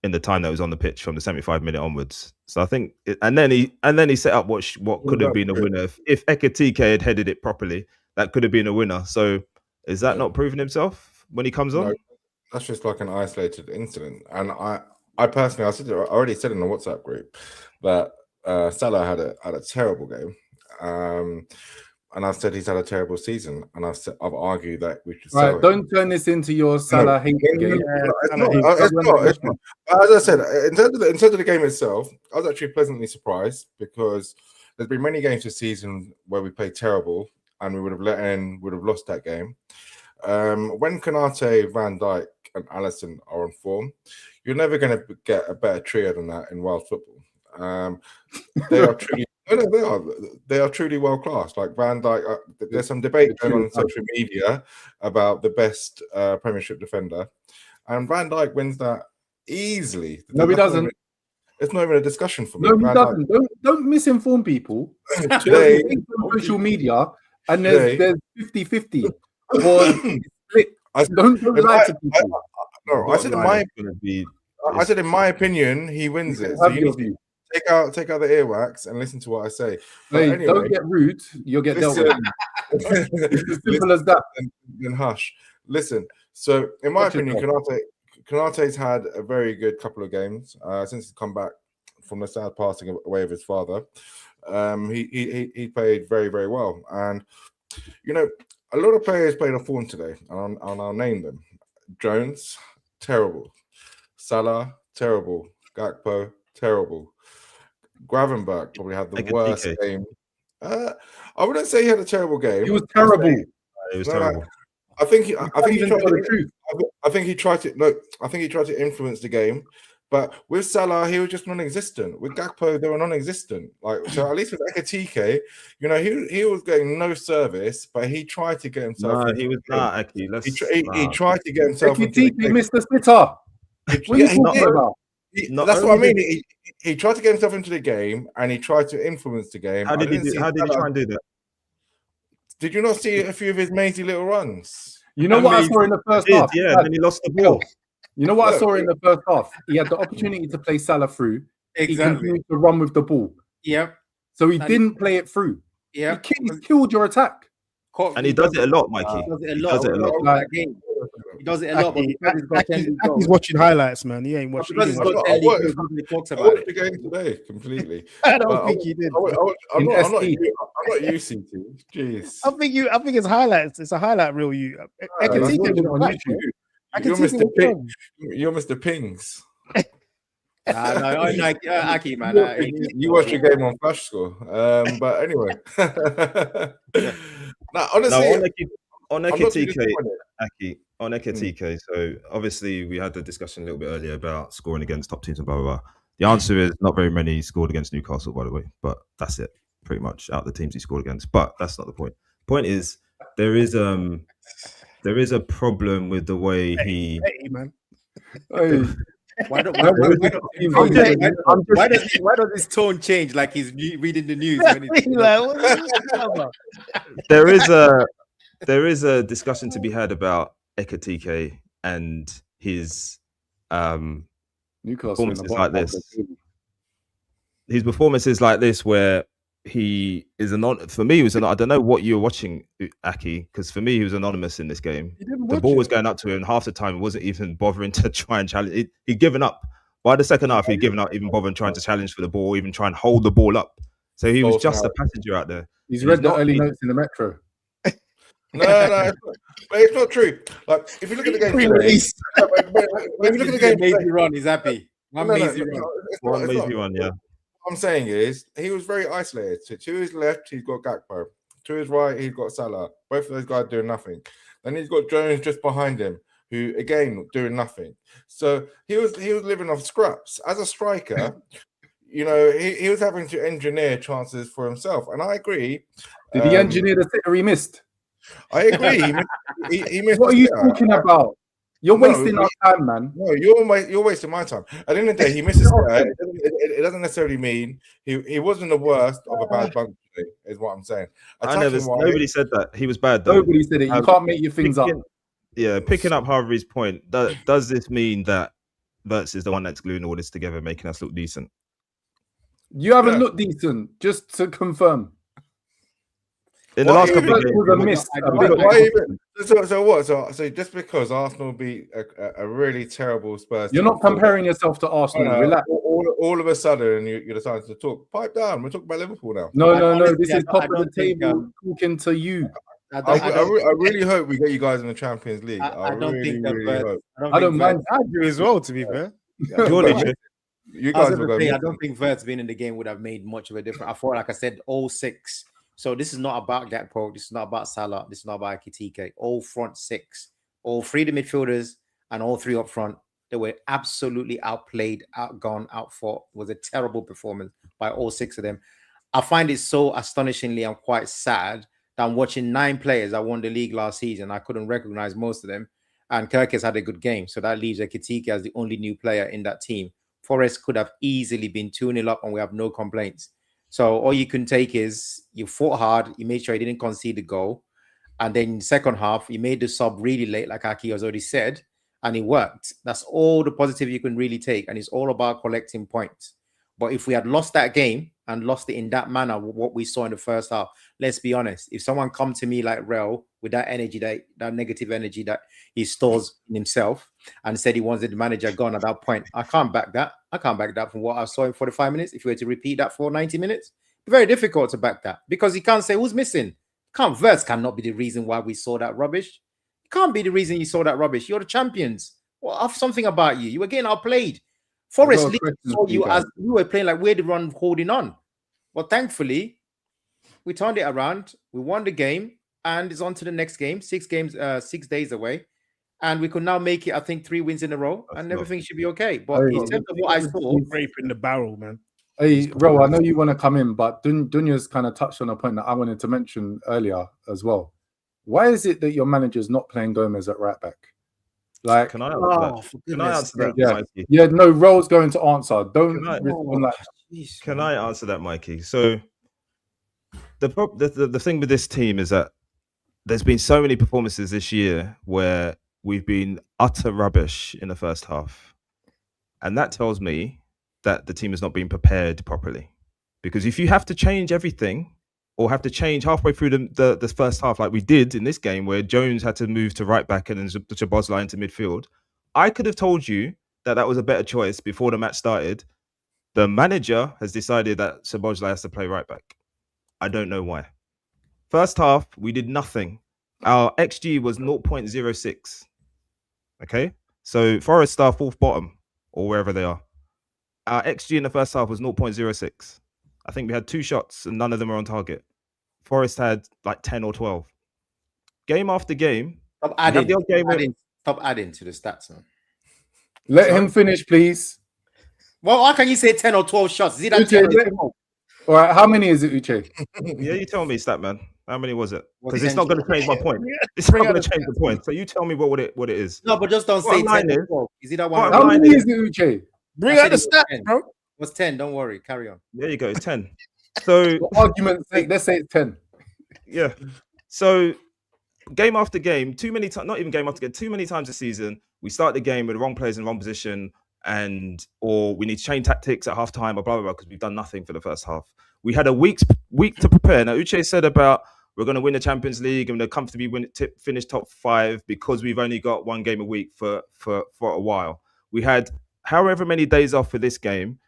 in the time that was on the pitch from the 75-minute onwards. So I think, and then he set up what could have been a winner. If Ekitike had headed it properly, that could have been a winner. So is that not proving himself when he comes on? No, that's just like an isolated incident. And I personally, I already said in the WhatsApp group that Salah had a terrible game. And I've said he's had a terrible season, and I've argued that we should. Right, don't turn this into your Salah hate game. It's not. As I said, in terms of the game itself, I was actually pleasantly surprised because there's been many games this season where we played terrible, and we would have lost that game. When Konate, Van Dijk, and Alisson are on form, you're never going to get a better trio than that in world football. They are truly. They are truly world class. Like Van Dijk, there's some debate going on social media about the best Premiership defender, and Van Dijk wins that easily. No, he doesn't. It's not even a discussion for me. No, he doesn't. Don't misinform people. Today, on social media, and there's 50-50 or split. Don't lie to people. I said in my opinion, he wins it. So you need to take out the earwax and listen to what I say. Hey, anyway, don't get rude. You'll get dealt with. It's as simple as that. Then hush. Listen. So, in my opinion, Konate's had a very good couple of games since he's come back from the sad passing away of his father. He played very, very well, and you know, a lot of players played a form today, and I'll name them: Jones, terrible; Salah, terrible; Gakpo, terrible. Gravenberch probably had the worst game. I wouldn't say he had a terrible game. He was terrible. He was terrible. I think he tried to influence the game, but with Salah he was just non-existent. With Gakpo they were non-existent. Like so, at least with Ekitike, you know, he was getting no service, but he tried to get himself. No, he was not. He tried to get himself. Ekitike missed the sitter. What are you talking about? That's what I mean. He tried to get himself into the game and he tried to influence the game. How did he try and do that? Did you not see a few of his mazy little runs? You know what I saw in the first half? Yeah, then he lost the ball. You know what I saw in the first half? He had the opportunity to play Salah through. Exactly. He continued to run with the ball. Yep. So he didn't play it through. Yeah. He killed your attack. And he does it a lot, Mikey. He does it a lot. He does it a lot. He's watching highlights, man. He ain't watching. I watched the game today completely. I don't think he did. I'm not you, CT. Jeez. I think it's highlights. It's a highlight reel. You're Mr. Pings. Aki, man. You watched your game on Flash Score. But anyway. On Ekitike, so obviously we had the discussion a little bit earlier about scoring against top teams and blah, blah, blah. The answer is not very many scored against Newcastle, by the way, but that's it, pretty much, out of the teams he scored against. But that's not the point. The point is, there is a problem with the way he... Hey, man. Why does his tone change like he's reading the news? There is a discussion to be had about Ekitike and his performances like this. His performances like this, where he is for me, he was I don't know what you were watching, Aki, because for me he was anonymous in this game. The ball was going up to him, and half the time he wasn't even bothering to try and challenge. He'd given up By the second half, he'd given up, even bothering trying to challenge for the ball, even trying to hold the ball up. So he was just a passenger out there. He's read the early notes in the Metro. No, but it's not true. Like, if you look at the game today, if you look at the game today, run, he's happy. One mazy run, yeah. What I'm saying is, he was very isolated. So to his left, he's got Gakpo. To his right, he's got Salah. Both of those guys doing nothing. Then he's got Jones just behind him, who again doing nothing. So he was living off scraps. As a striker, you know, he was having to engineer chances for himself. And I agree. Did he engineer the sitter he missed? I agree. He missed. What are you talking about? You're wasting our time, man. No, you're wasting my time. At the end of the day, he misses. It doesn't necessarily mean he wasn't the worst of a bad bunch today, is what I'm saying. Nobody said that. He was bad, though. Nobody said it. You can't make your things up. Yeah, picking up Harvey's point, does this mean that Wirtz is the one that's gluing all this together, making us look decent? You haven't looked decent, just to confirm. In the last couple of games, So just because Arsenal beat a really terrible Spurs, you're not comparing yourself to Arsenal. Relax. All of a sudden, you decided to talk. Pipe down. We're talking about Liverpool now. No. This is top of the table. Talking to you. I really hope we get you guys in the Champions League. I don't mind. I do as well, to be fair. You guys I don't think Wirtz being in the game would have made much of a difference. I thought, like I said, all six. So this is not about Gakpo. This is not about Salah. This is not about Ekitike. All front six, all three of the midfielders, and all three up front. They were absolutely outplayed, outgone, outfought. It was a terrible performance by all six of them. I find it so astonishingly and quite sad that I'm watching 9 players that won the league last season. I couldn't recognize most of them. And Gyokeres had a good game. So that leaves Ekitike as the only new player in that team. Forest could have easily been 2-0 up and we have no complaints. So all you can take is you fought hard, you made sure you didn't concede the goal. And then in the second half, you made the sub really late, like Aki has already said, and it worked. That's all the positive you can really take. And it's all about collecting points. But if we had lost that game and lost it in that manner, what we saw in the first half, let's be honest, if someone come to me like Rel with that energy, that negative energy that he stores in himself and said he wants the manager gone at that point, I can't back that. I can't back that from what I saw in 45 minutes. If you were to repeat that for 90 minutes, very difficult to back that because he can't say who's missing. Wirtz cannot be the reason why we saw that rubbish. It can't be the reason you saw that rubbish. You're the champions. Well, have something about you. You were getting outplayed. Forest League saw you as you were playing like we're the one holding on. But thankfully, we turned it around. We won the game, and it's on to the next game. 6 days away, and we could now make it. I think 3 wins in a row, and everything should be okay. But in terms of what I saw, rape in the barrel, man. Hey, Ro, I know you want to come in, but Dunya's kind of touched on a point that I wanted to mention earlier as well. Why is it that your manager's not playing Gomez at right back? Like, can I answer that? Yeah, no, Ro's going to answer. Don't respond like that. Can I answer that, Mikey? So the thing with this team is that there's been so many performances this year where we've been utter rubbish in the first half. And that tells me that the team has not been prepared properly. Because if you have to change everything or have to change halfway through the first half, like we did in this game, where Jones had to move to right back and then Szoboszlai into midfield, I could have told you that was a better choice before the match started. The manager has decided that Szoboszlai has to play right back. I don't know why. First half, we did nothing. Our XG was 0.06. Okay? So Forest are 4th bottom, or wherever they are. Our XG in the first half was 0.06. I think we had 2 shots and none of them were on target. Forest had like 10 or 12. Game after game. Stop adding to the stats now. Let him finish, please. Well, how can you say 10 or 12 shots? Is it that 10? All right, how many is it, Uche? Yeah, you tell me, Statman. How many was it? Because it's not going to change my point. It's not going to change the point. So you tell me what it is. No, but just don't say 10 or 12. Is it that one? How many is it, Uche? Bring out the stats, bro. It was 10. Don't worry. Carry on. There you go. It's 10. So for argument's sake, let's say it's 10. Yeah. So game after game, too many times, not even game after game, too many times this season, we start the game with the wrong players in the wrong position, or we need to change tactics at half time, or blah, blah, blah, because we've done nothing for the first half. We had a week to prepare. Now, Uche said about we're going to win the Champions League and we're comfortably finish top 5 because we've only got 1 game a week for a while. We had however many days off for this game,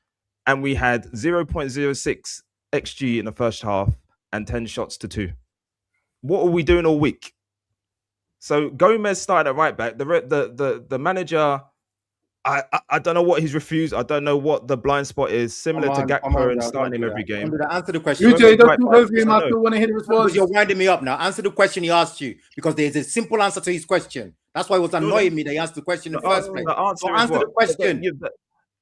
and we had 0.06 XG in the first half and 10 shots to 2. What are we doing all week? So Gomez started at right back. The manager, I don't know what he's refused. I don't know what the blind spot is. Similar to Gakpo and starting him every game. Answer the question. UJ, don't talk over him. I still want to hear the response. You're winding me up now. Answer the question he asked you, because there's a simple answer to his question. That's why it was annoying me that he asked the question in the first place. Answer the question.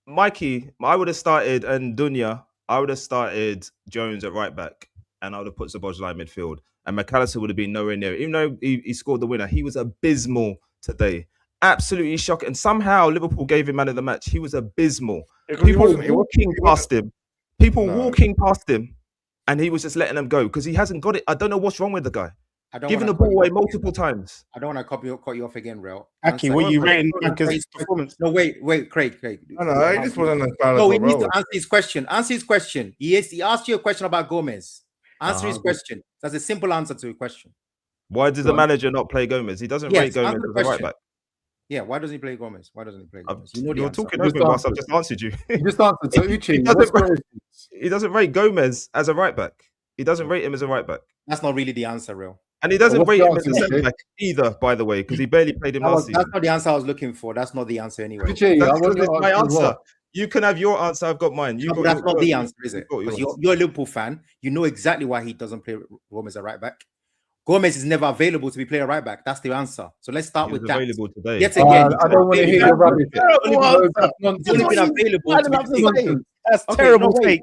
Mikey, I would have started, and Dunya, I would have started Jones at right back, and I would have put Szoboszlai in midfield, and McAllister would have been nowhere near it. Even though he scored the winner, he was abysmal today. Absolutely shocking. And somehow Liverpool gave him man of the match. He was abysmal. People walking past him, and he was just letting them go because he hasn't got it. I don't know what's wrong with the guy. Giving the ball away multiple times. I don't want to cut you off again, Real. Aki, what are you rating his performance? No, wait, Craig. No, he just wasn't as bad. No, he needs to answer his question. Answer his question. He asked you a question about Gomez. Answer his question. That's a simple answer to a question. Why does the manager not play Gomez? He doesn't rate Gomez as a right back. Yeah, why doesn't he play Gomez? You're talking over whilst I've just answered you. You just answered to Uchi. He doesn't rate Gomez as a right back. He doesn't rate him as a right back. That's not really the answer, Real. And he doesn't rate him as a centre back either, by the way, because he barely played him last season. That's not the answer I was looking for. That's not the answer anyway. Uchi, that's my answer. You can have your answer. I've got mine. That's not the answer, is it? Because you're a Liverpool fan. You know exactly why he doesn't play Gomez as a right back. Gomez is never available to be playing right back. That's the answer. So let's start with that. Available today. Yet again, I don't want to hear your rubbish. He's only been available. That's terrible take.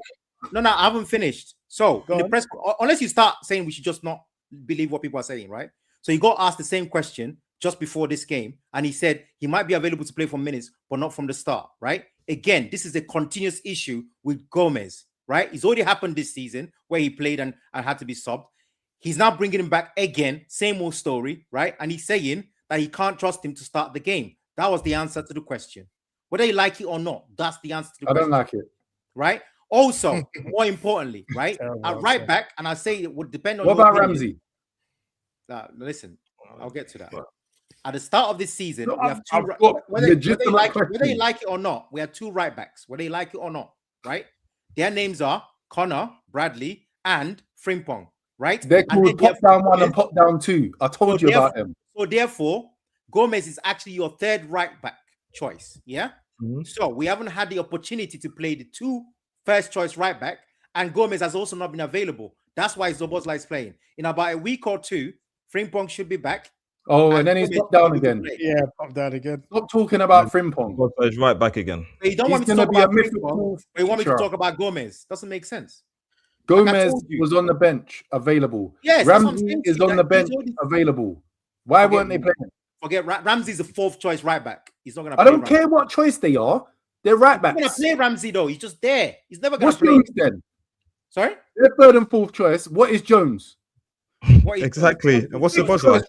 No, I haven't finished. So in the press, unless you start saying we should just not believe what people are saying, right? So you got asked the same question just before this game, and he said he might be available to play for minutes, but not from the start, right? Again, this is a continuous issue with Gomez, right? It's already happened this season where he played and had to be subbed. He's now bringing him back again, same old story, right? And he's saying that he can't trust him to start the game. That was the answer to the question. Whether you like it or not, that's the answer to the question. I don't like it. Right? Also, more importantly, right? At right back, and I say it would depend on. What about Ramsey? Listen, I'll get to that. At the start of this season, we have two. Whether you like it or not, we have two right backs. Whether you like it or not, right? Their names are Connor, Bradley, and Frimpong. Right? They're called pop down 1 and pop down 2. I told you about them. So therefore, Gomez is actually your third right back choice. Yeah. Mm-hmm. So we haven't had the opportunity to play the 2 first choice right back, and Gomez has also not been available. That's why Szoboszlai is playing. In about a week or 2, Frimpong should be back. Oh, and then he's popped down again. Yeah, popped down again. Stop talking about Frimpong. He's right back again. But you don't want me to talk about Frimpong, but you want me to talk about Gomez. Doesn't make sense. Gomez was on the bench, available. Yes, Ramsey is on the bench, available. Why weren't they playing? Forget Ramsey's the 4th choice right back. He's not going to. I don't care what choice they are. They're right backs. He's going to play Ramsey though. He's just there. He's never going to play. What's Jones then? Sorry, they're 3rd and 4th choice. What is Jones? Exactly. And what's the boss like?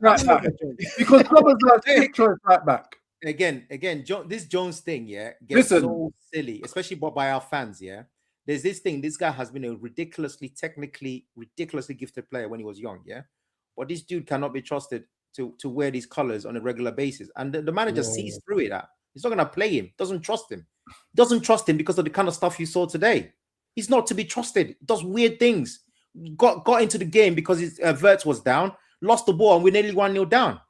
Because Robert's like 6th choice right back. Again, this Jones thing, gets so silly, especially by our fans, There's this thing. This guy has been a technically ridiculously gifted player when he was young, But this dude cannot be trusted to wear these colors on a regular basis. And the manager sees through it. He's not going to play him. Doesn't trust him. Doesn't trust him because of the kind of stuff you saw today. He's not to be trusted. Does weird things. Got into the game because his vert was down. Lost the ball and we're nearly 1-0 down.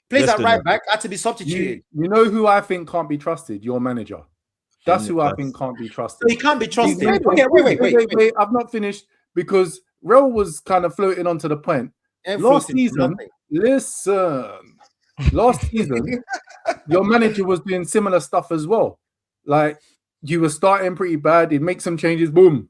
Plays that right back. Had to be substituted. You know who I think can't be trusted? Your manager. That's who I think can't be trusted. So he can't be trusted. Wait. I've not finished because Rel was kind of floating onto the point. Last season, your manager was doing similar stuff as well. Like you were starting pretty bad, he'd make some changes, boom,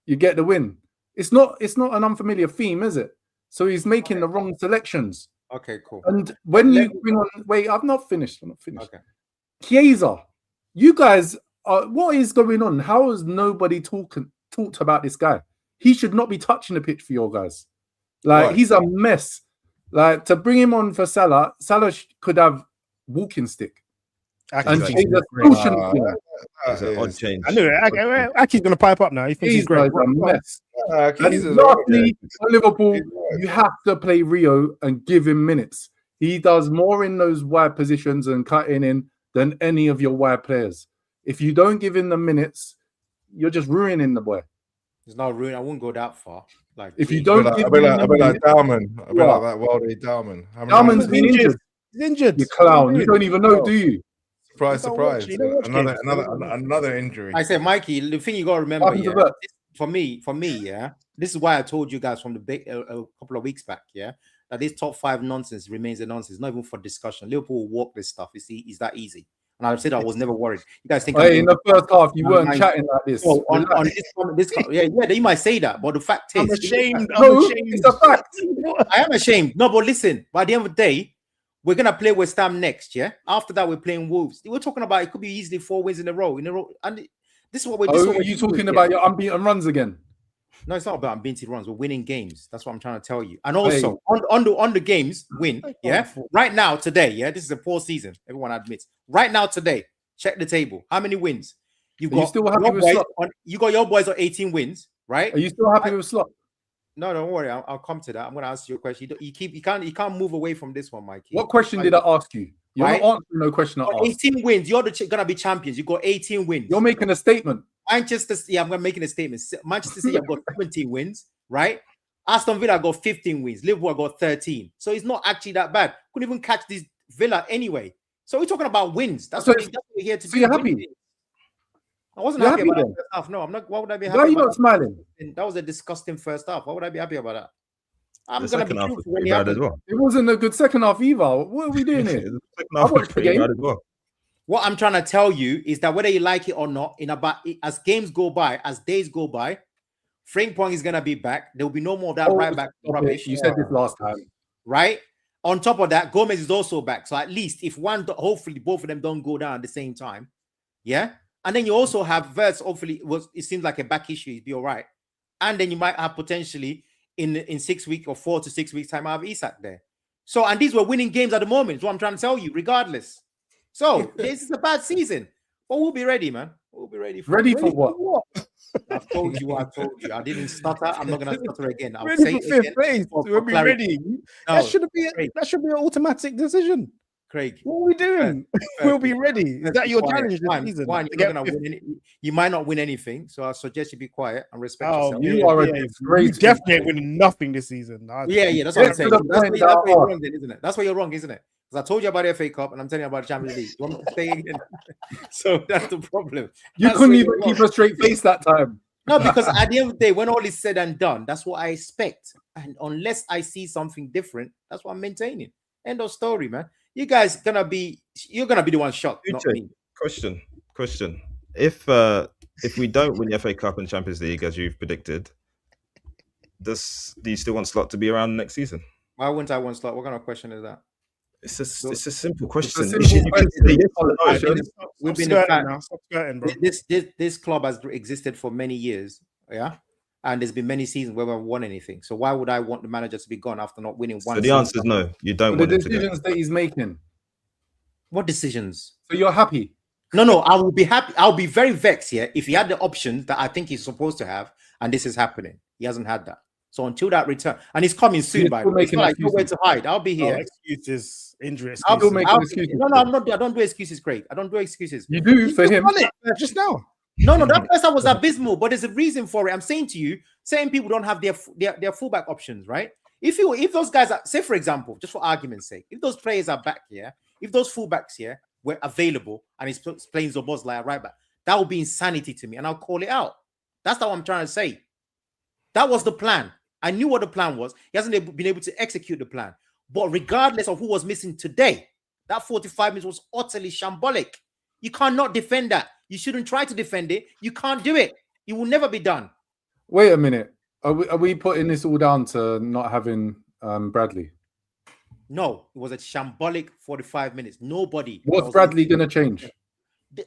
you get the win. It's not an unfamiliar theme, is it? So he's making the wrong selections. Okay, cool. And when you bring on, I'm not finished. Okay. Chiesa, you guys. What is going on? How has nobody talked about this guy? He should not be touching the pitch for your guys. Like he's a mess. Like to bring him on for Salah could have walking stick. And change the odd change. I knew it. Aki's going to pipe up now. He thinks he's great. A mess. And lastly, for Liverpool, you have to play Rio and give him minutes. He does more in those wide positions and cutting in than any of your wide players. If you don't give him the minutes, you're just ruining the boy. It's not ruin. I wouldn't go that far. Like if you don't give him like Dowman, like that worldly Dowman. Dowman's been injured. He's injured. You clown. You don't even know, do you? Surprise. Another injury. I said, Mikey, the thing you got to remember, for me, yeah, this is why I told you guys from a couple of weeks back, yeah, that this top 5 nonsense remains a nonsense, not even for discussion. Liverpool will walk this stuff. Is that easy? And I've said I was never worried. You guys think in the first half you weren't chatting like this. Oh, on this, yeah, you might say that, but the fact is, I'm ashamed. It's a fact. I am ashamed. No, but listen, by the end of the day, we're gonna play West Ham next, yeah. After that, we're playing Wolves. We're talking about it could be easily 4 wins in a row, and this is what we're. Are you talking about your unbeaten runs again? No, it's not about unbeaten runs. We're winning games. That's what I'm trying to tell you. And also on the games win, yeah. Right now, today, yeah, this is a poor season. Everyone admits. Right now, today, check the table. How many wins? You got your boys on 18 wins, right? Are you still happy with Slot? No, don't worry. I'll come to that. I'm going to ask you a question. You can't move away from this one, Mikey. What question did I ask you? You're not answering no question I asked. 18 wins. You're going to be champions. You got 18 wins. You're making a statement. Manchester, I'm making a statement. Manchester City have got 17 wins, right? Aston Villa got 15 wins. Liverpool got 13. So it's not actually that bad. Couldn't even catch this Villa anyway. So we're talking about wins. That's what we're here to do. So you're happy? I wasn't happy about that first half. No, I'm not. Why would I be happy? Why are you not smiling? That was a disgusting first half. Why would I be happy about that? I'm going to be truthful when as well. It wasn't a good second half either. What are we doing here? I watched the game as well. What I'm trying to tell you is that whether you like it or not, as games go by, as days go by, Frank Pong is going to be back. There will be no more of that right back rubbish. You said this last time. Right? On top of that, Gomez is also back. So at least if hopefully both of them don't go down at the same time. Yeah? And then you also have Verts, hopefully, it seems like a back issue. He'd be all right. And then you might have potentially in 6 weeks or 4 to 6 weeks time, I have Isak there. So, and these were winning games at the moment. Is what I'm trying to tell you, regardless. So this is a bad season, but we'll be ready, man. We'll be ready. For what? I've told you what I told you. I didn't stutter. I'm not going to stutter again. I'll ready say for fifth place. We'll be ready. No, that should be an automatic decision. Craig, what are we doing? We'll be ready. Is that your challenge this season? You might not win anything, so I suggest you be quiet and respect yourself. You are a disgrace. You definitely ain't winning nothing this season. Yeah, that's what I'm saying. That's where you're wrong, then, isn't it? That's where you're wrong, isn't it? Because I told you about the FA Cup and I'm telling you about the Champions League. You want me to say again? So that's the problem. You couldn't even keep a straight face that time. No, because at the end of the day, when all is said and done, that's what I expect. And unless I see something different, that's what I'm maintaining. End of story, man. You guys you're gonna be the one shocked, not me. Question. If we don't win the FA Cup and Champions League as you've predicted, do you still want Slot to be around next season? Why wouldn't I want Slot? What kind of question is that? It's a simple question. We've been this club has existed for many years, yeah, and there's been many seasons where we haven't won anything. So why would I want the manager to be gone after not winning one? So the answer is no. You don't want the decisions that he's making. What decisions? So you're happy? No. I will be happy. I'll be very vexed here if he had the options that I think he's supposed to have, and this is happening. He hasn't had that. So until that return, and he's coming soon, by the way. It's not like nowhere to hide. I'll be here. Excuses, injury excuses. I'll make excuses. No, I'm not. I don't do excuses, Craig. I don't do excuses. You do for him. Just now. No, that first time was abysmal, but there's a reason for it. I'm saying to you, certain people don't have their fullback options, right? If those guys are, say for example, just for argument's sake, if those players are back here, if those fullbacks here were available and he's playing Szoboszlai at right back, that would be insanity to me, and I'll call it out. That's what I'm trying to say. That was the plan. I knew what the plan was. He hasn't been able to execute the plan. But regardless of who was missing today, that 45 minutes was utterly shambolic. You cannot defend that. You shouldn't try to defend it. You can't do it. It will never be done. Wait a minute. Are we putting this all down to not having Bradley? No, it was a shambolic 45 minutes. Nobody. What's Bradley going to change?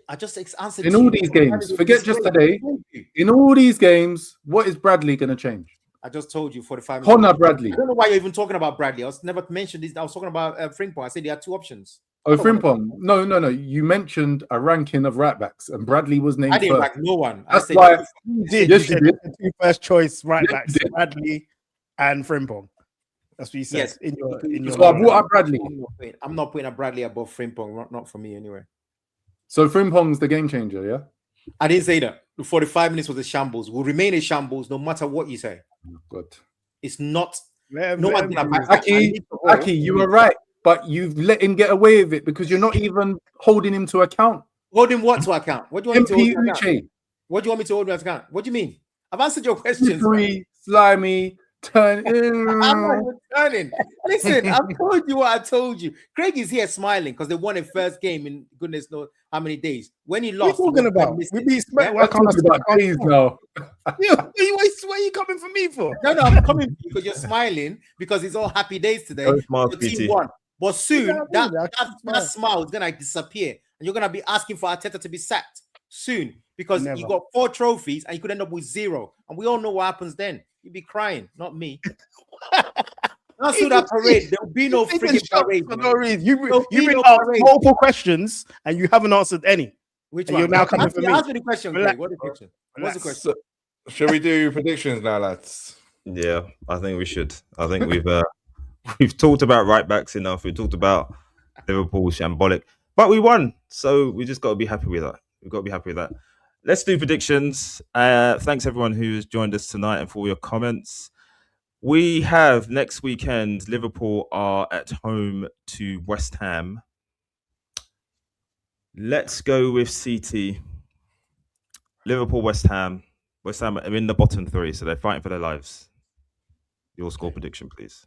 I just answered in all these games. Forget just today. In all these games, what is Bradley going to change? I just told you 45 minutes. Connor Bradley. I don't know why you're even talking about Bradley. I was never mentioned this. I was talking about Frimpong. I said he had two options. Oh, Frimpong. No. You mentioned a ranking of right backs, and Bradley was named. I didn't first. rank no one. That's why you did. Yes, you did. The two first choice right backs, Bradley and Frimpong. That's what you said. Yes. In your so I brought up Bradley. I'm not putting a Bradley above Frimpong. Not for me anyway. So Frimpong's the game changer, yeah? I didn't say that. The 45 minutes was a shambles. Will remain a shambles no matter what you say. Good. It's not. Aki, you were right, but you've let him get away with it because you're not even holding him to account. Holding what to account? What do you want me to hold to account? What do you want me to hold to account? What do you mean? I've answered your questions. Slimy, turn. I'm not even turning. Listen, I've told you what I told you. Craig is here smiling because they won a first game in goodness knows how many days. When he lost, what are you talking about? We be Why can't I about days now? Where are you coming for me for? No, I'm coming for you because you're smiling because it's all happy days today. The team won. But soon that smile is gonna disappear, and you're gonna be asking for Arteta to be sacked soon because you got 4 trophies and you could end up with 0. And we all know what happens then. You'd be crying, not me. Not through that parade. There'll be no freaking parade. For no reason. You've been asked multiple questions and you haven't answered any. Which one? You're now coming for me. Ask me the question, Craig. What's the question? What's the question? Shall we do predictions now, lads? Yeah, I think we should. I think we've talked about right backs enough. We talked about Liverpool shambolic, but we won, so we just got to be happy with that. We've got to be happy with that. Let's do predictions. Thanks everyone who's joined us tonight and for all your comments. We have next weekend, Liverpool are at home to West Ham. Let's go with CT. Liverpool, West Ham. West Ham are in the bottom 3, so they're fighting for their lives. Your score prediction, please.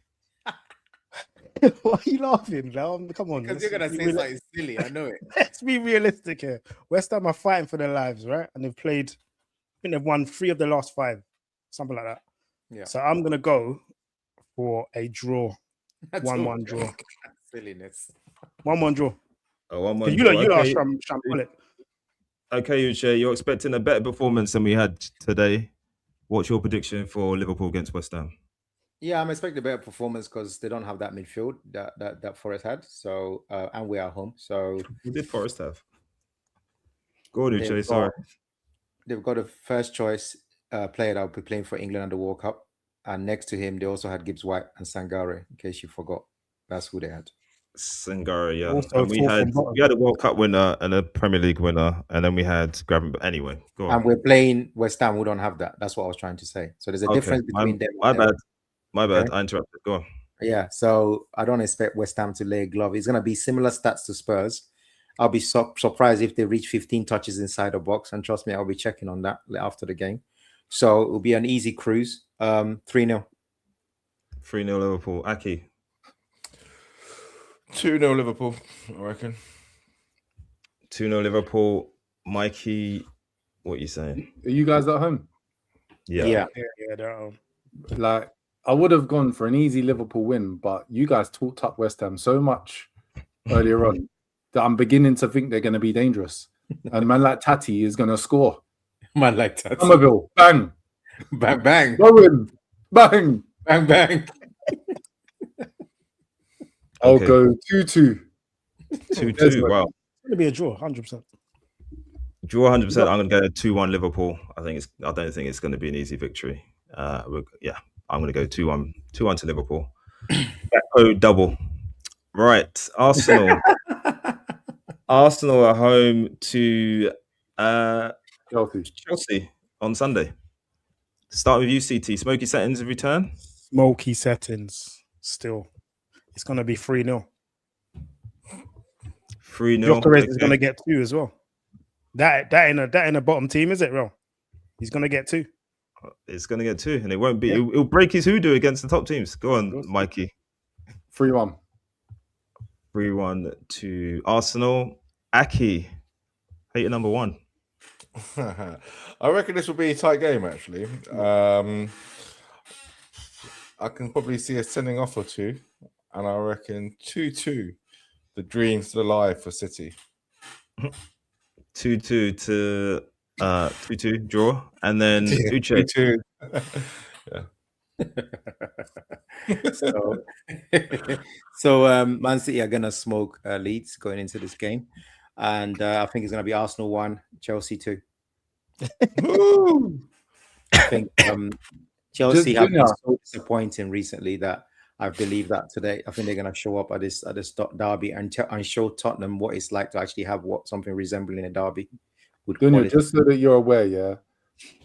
Why are you laughing? Come on. Because you're going to say something silly. I know it. Let's be realistic here. West Ham are fighting for their lives, right? And they've played, I think they've won 3 of the last 5, something like that. Yeah. So I'm going to go for a draw. 1-1 draw. Silliness. 1-1 draw. Oh, 1-1 you draw. You are shambolic. Okay, Uche, you're expecting a better performance than we had today. What's your prediction for Liverpool against West Ham? Yeah, I'm expecting a better performance because they don't have that midfield that Forest had. So and we're at home. So who did Forest have? Go on, Uche, sorry. They've got a first choice player that will be playing for England at the World Cup. And next to him, they also had Gibbs White and Sangare, in case you forgot. That's who they had. Sangare, yeah. And we had a World Cup winner and a Premier League winner, and then we had But anyway, go on. And we're playing West Ham, who don't have that. That's what I was trying to say. So there's a difference between them. My bad. I interrupted. Go on. Yeah, so I don't expect West Ham to lay a glove. It's going to be similar stats to Spurs. I'll be surprised if they reach 15 touches inside the box. And trust me, I'll be checking on that after the game. So it'll be an easy cruise. 3-0. 3-0 Liverpool. Aki. 2-0 Liverpool, I reckon. 2-0 Liverpool. Mikey, what are you saying? Are you guys at home? Yeah, they're at home. Like, I would have gone for an easy Liverpool win, but you guys talked up West Ham so much earlier on that I'm beginning to think they're going to be dangerous. And man like Tati is going to score. Man like Tati. Somerville, bang. Bang, bang. Bowen, bang. Bang, bang. I'll go 2-2. 2-2, wow. It's going to be a draw, 100%. Draw 100%. I'm going to go 2-1 Liverpool. I don't think it's going to be an easy victory. I'm going to go 2-1 to Liverpool. Double. Right, Arsenal. Arsenal are home to Chelsea on Sunday. Start with you, CT. Smoky settings of return? Smoky settings still. It's going to be 3-0. 3-0. Gyokeres is going to get 2 as well. That in a bottom team, is it, Ro? He's going to get 2. It's going to get 2, and it won't be. Yeah. It'll break his hoodoo against the top teams. Go on, Mikey. 3-1. 3-1 to Arsenal. Aki, hater number 1. I reckon this will be a tight game, actually. I can probably see a sending off or 2, and I reckon 2-2. The dream's still alive for City. 2-2 to 2-2 draw, and then Uche. 2-2. So Man City are gonna smoke Leeds going into this game, and I think it's gonna be Arsenal 1, Chelsea 2. I think Chelsea have been so disappointing recently that I believe that today. I think they're going to show up at this derby and show Tottenham what it's like to actually have something resembling a derby. Dunya, just so that you're aware, yeah,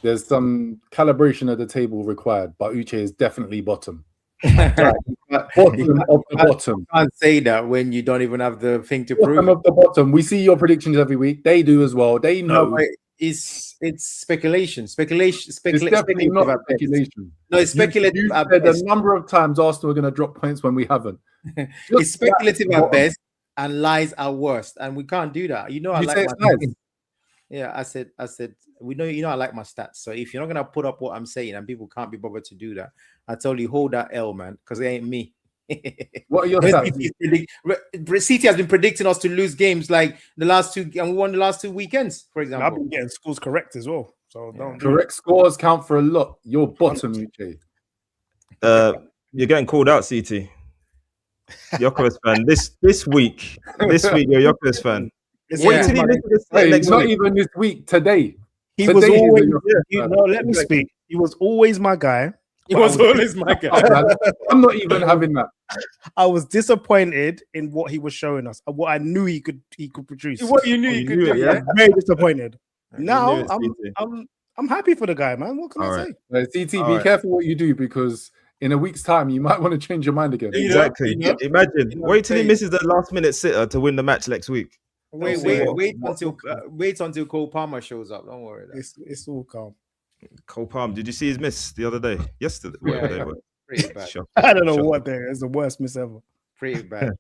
there's some calibration at the table required, but Uche is definitely bottom. Bottom of the bottom. You can't say that when you don't even have the thing to prove. Bottom of the bottom. We see your predictions every week. They do as well. They know. No, it's speculation. It's definitely not speculation. No, it's speculative. You said a number of times Arsenal are going to drop points when we haven't. It's speculative at best and lies at worst, and we can't do that. You know, I like my stats. Yeah, I said, we know, I like my stats. So if you're not gonna put up what I'm saying, and people can't be bothered to do that, I tell you, hold that L, man, because it ain't me. What are your stats? City has been predicting us to lose games like the last two, and we won the last 2 weekends, for example. I've been getting scores correct as well. So correct scores count for a lot. You're bottom, Uche. You're getting called out, CT. Gyokeres fan. This week, you're a Gyokeres fan. Wait till he misses next not week. Even this week, today. He was always, let me speak. He was always my guy. He was always my guy. I'm not even having that. I was disappointed in what he was showing us, what I knew he could produce. What you knew he could do, yeah. Very disappointed. Now I'm happy for the guy, man. What can I say? CT, be careful what you do, because in a week's time you might want to change your mind again. Exactly. Imagine. Wait till he misses the last minute sitter to win the match next week. Wait until Cole Palmer shows up. Don't worry. It's all calm. Cole Palmer. Did you see his miss the other day? Yesterday. Pretty bad. I don't know what day. It's the worst miss ever. Pretty bad.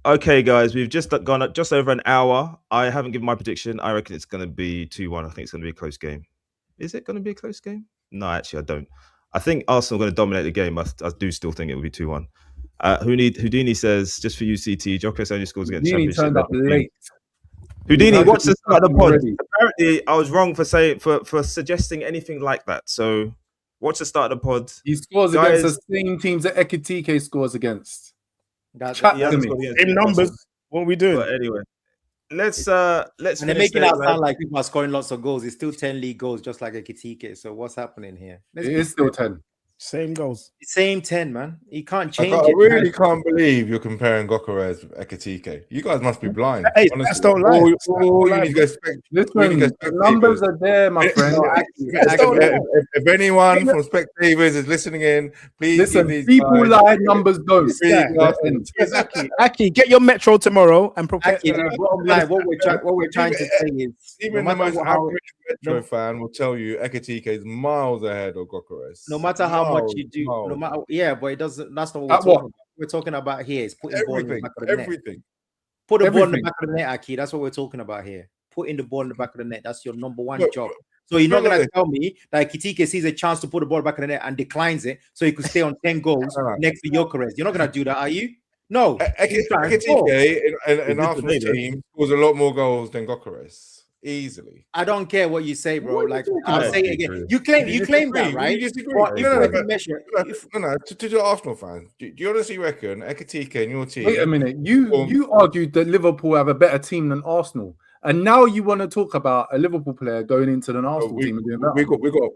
Okay, guys, we've just gone just over an hour. I haven't given my prediction. I reckon it's going to be 2-1. I think it's going to be a close game. Is it going to be a close game? No, actually, I don't. I think Arsenal are going to dominate the game. I do still think it will be 2-1. Houdini says, just for you, CT, Gyokeres only scores against Houdini Championship. turned up late. Houdini, what's the start of the pod? Apparently, I was wrong for suggesting anything like that. So, what's the start of the pod? He scores against the same teams that Ekitike scores against. Same numbers. What are we doing? But anyway, let's. And they're making it sound like people are scoring lots of goals. It's still 10 league goals, just like Ekitike. So what's happening here? It is still 10. Same goals. Same 10, man. You can't change I really can't believe you're comparing Gyokeres with Ekitike. You guys must be blind. Hey, that's don't lie. The numbers are there, my friend. If anyone from Spectators is listening in, please listen. People lie, numbers don't. Exactly. Aki, get your metro tomorrow and prepare. What we're trying to say is, even the most average Metro fan will tell you Ekitike is miles ahead of Gyokeres. No matter how much you do, no matter, but it doesn't. That's not what we're talking about. We're talking about here is putting ball in the back of the net. Put the ball in the back of the net, Aki. That's what we're talking about here. Putting the ball in the back of the net. That's your number one job. So you're not going to tell me that Ekitike sees a chance to put the ball back of the net and declines it so he could stay on 10 goals next to Gyokeres. You're not going to do that, are you? No. Ekitike in Arsenal's team scores a lot more goals than Gyokeres. Easily. I don't care what you say, bro. Like I'll say it again. You claim that, right? To the Arsenal fans, do you honestly reckon Ekitike and your team? Wait a minute. You argued that Liverpool have a better team than Arsenal, and now you want to talk about a Liverpool player going into an Arsenal team and doing that.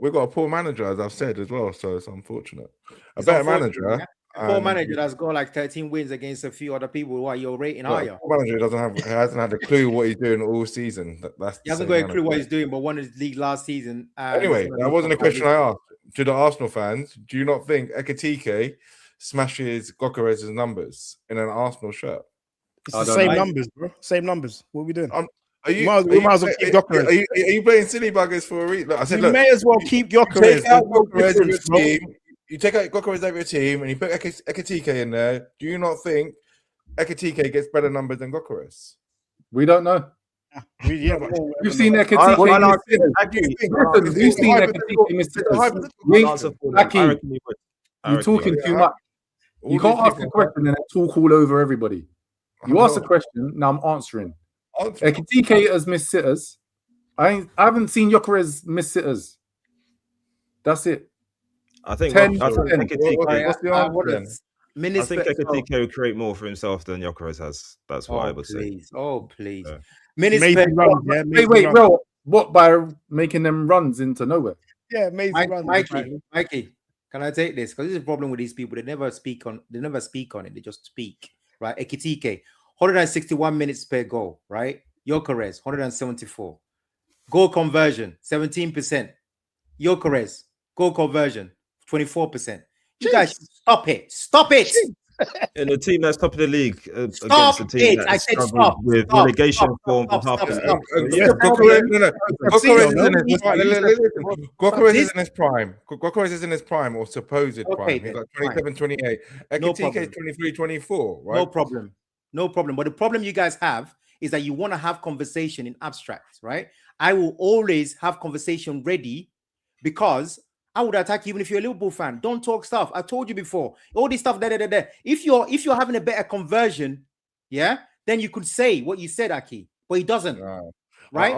We got a poor manager, as I've said as well. So it's unfortunate. A better manager. Poor manager that's got like 13 wins against a few other people who are your rating higher. Manager hasn't had a clue what he's doing all season. He hasn't got a clue what he's doing, but won his league last season. Anyway, that wasn't a question I asked. To the Arsenal fans, do you not think Ekitike smashes Gyokeres' numbers in an Arsenal shirt? It's the same numbers, bro. Same numbers. What are we doing? We might as well keep Gyokeres. Are you playing silly buggers for a reason? I said, we may as well keep Gyokeres. You take out Gyokeres out of your team and you put Ekitike in there. Do you not think Ekitike gets better numbers than Gyokeres? We don't know. We've seen Ekitike. We've seen Ekitike. You're talking too much. You can't ask a question and then talk all over everybody. You ask a question, now I'm answering. Ekitike has missed sitters. I haven't seen Gyokeres miss sitters. That's it. I think Ekitike will create more for himself than Gyokeres has. That's what I would say. Oh, please. Wait, bro. What, by making them runs into nowhere? Yeah, amazing runs. Mikey, Can I take this? Because this is a problem with these people. They never speak on it. They just speak. Right? Ekitike, 161 minutes per goal, right? Gyokeres, 174. Goal conversion, 17%. Gyokeres, goal conversion, 24%. You guys stop it. Stop it. In a team that's top of the league Stop against a team it. I that's said struggled stop. with Stop, relegation stop, form for stop, half the stop, league. stop. Gyokeres is in his prime. Gyokeres is in his prime or supposed prime. He got 27, 28. Ekitike is 23, 24, right? No problem. But the problem you guys have is that you want to have conversation in abstract, right? I will always have conversation ready because I would attack you even if you're a Liverpool fan. Don't talk stuff. I told you before. All this stuff, If you're having a better conversion, yeah, then you could say what you said, Aki. But he doesn't. Right?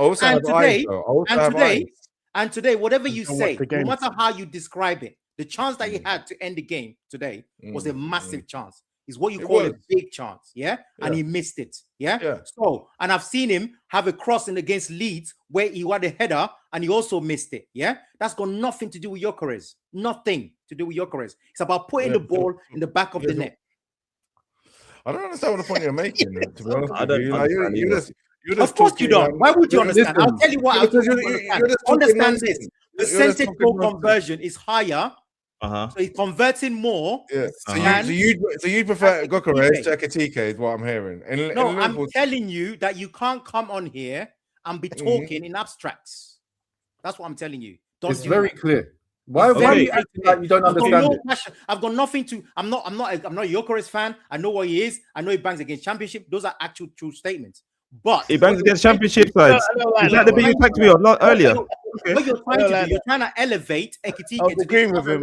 And today, whatever you say, no matter how you describe it, the chance that he had to end the game today was a massive chance. Is what you call a big chance, yeah? And he missed it, yeah? So, and I've seen him have a crossing against Leeds where he had a header and he also missed it, yeah? That's got nothing to do with Gyokeres. Nothing to do with Gyokeres. It's about putting the ball in the back of the net. I don't understand what the point you're making, to be honest with you. Of course you don't. Why would you understand? I'll tell you what. Understand this. Percentage goal conversion is higher. So he's converting more. Yeah. So you prefer Gyokeres to Ekitike is what I'm hearing. I'm telling you that you can't come on here and be talking in abstracts. That's what I'm telling you. It's very clear. Why are you acting like you don't understand it? I've got nothing to. I'm not a Gyokeres fan. I know what he is. I know he bangs against Championship. Those are actual true statements. But he bangs against Championship sides. Is that the bit you packed me on earlier? What you're trying to do, you're trying to elevate Ekitike. I was agreeing with him.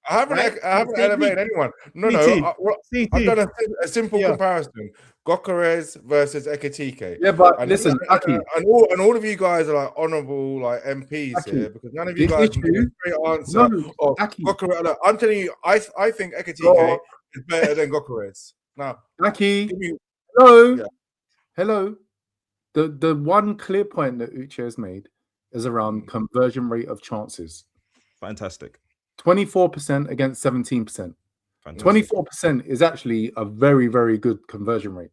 I haven't elevated anyone. I've done a simple comparison. Gyokeres versus Ekitike. Yeah, but listen, Aki. And all of you guys are like honourable like MPs Aki, here because none of you guys can give a straight answer. Gyokeres, I'm telling you, I think Ekitike is better than Gyokeres. Now, Aki, hello. The one clear point that Uche has made is around conversion rate of chances. Fantastic. 24% against 17%. 24% is actually a very, very good conversion rate.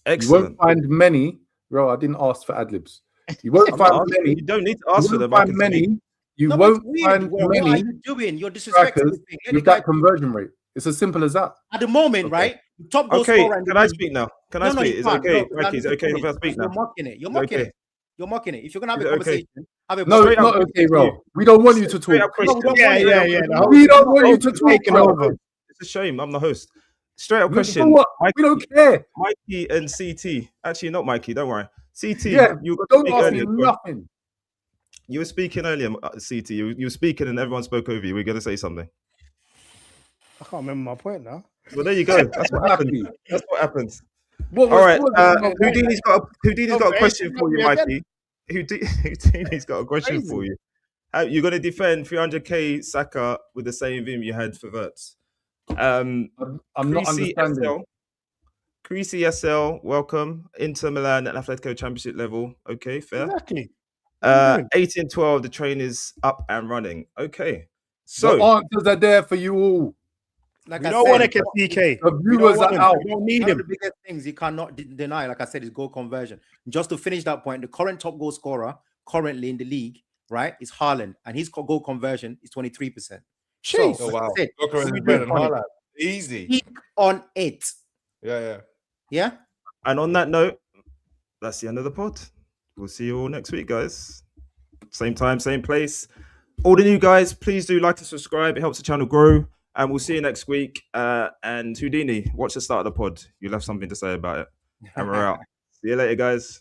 Excellent. You won't find many. Bro, I didn't ask for ad-libs. You won't find many. You don't need to ask for them. Find many. You won't find many. What are you doing? You're disrespecting with that conversion rate. It's as simple as that. At the moment, right? Top goal scorer. Can I speak now? Can I speak? Is it okay? It's okay if I speak now. You're mocking it. You're mocking it. You're mocking it. If you're gonna have a conversation, have a no, it's not okay, bro. We don't want you to talk. We don't want you to talk. It's a shame. I'm the host. Straight up question. We don't care. Mikey and CT. Actually, not Mikey. Don't worry. CT. Yeah, you don't ask me nothing. You were speaking earlier, CT. You were speaking and everyone spoke over you. We're gonna say something. I can't remember my point now. Well, there you go. That's what happened. That's what happens. All right. Houdini's got a question for you, Mikey. Houdini's got a question for you. You're going to defend 300k Saka with the same vim you had for Verts. I'm not understanding. Creasy SL, welcome. Inter Milan at Atletico Championship level. Okay, fair. Exactly. 18-12, the train is up and running. Okay. So the answers are there for you all. Like we don't want to get PK. The viewers are out. We don't need him. One of the biggest things you cannot deny, like I said, is goal conversion. Just to finish that point, the current top goal scorer currently in the league, right, is Haaland, and his goal conversion is 23%. So, wow. Gyokeres is better than Haaland. Easy. Keep on it. Yeah. And on that note, that's the end of the pod. We'll see you all next week, guys. Same time, same place. All the new guys, please do like and subscribe. It helps the channel grow. And we'll see you next week. And Houdini, watch the start of the pod. You'll have something to say about it. And we're out. See you later, guys.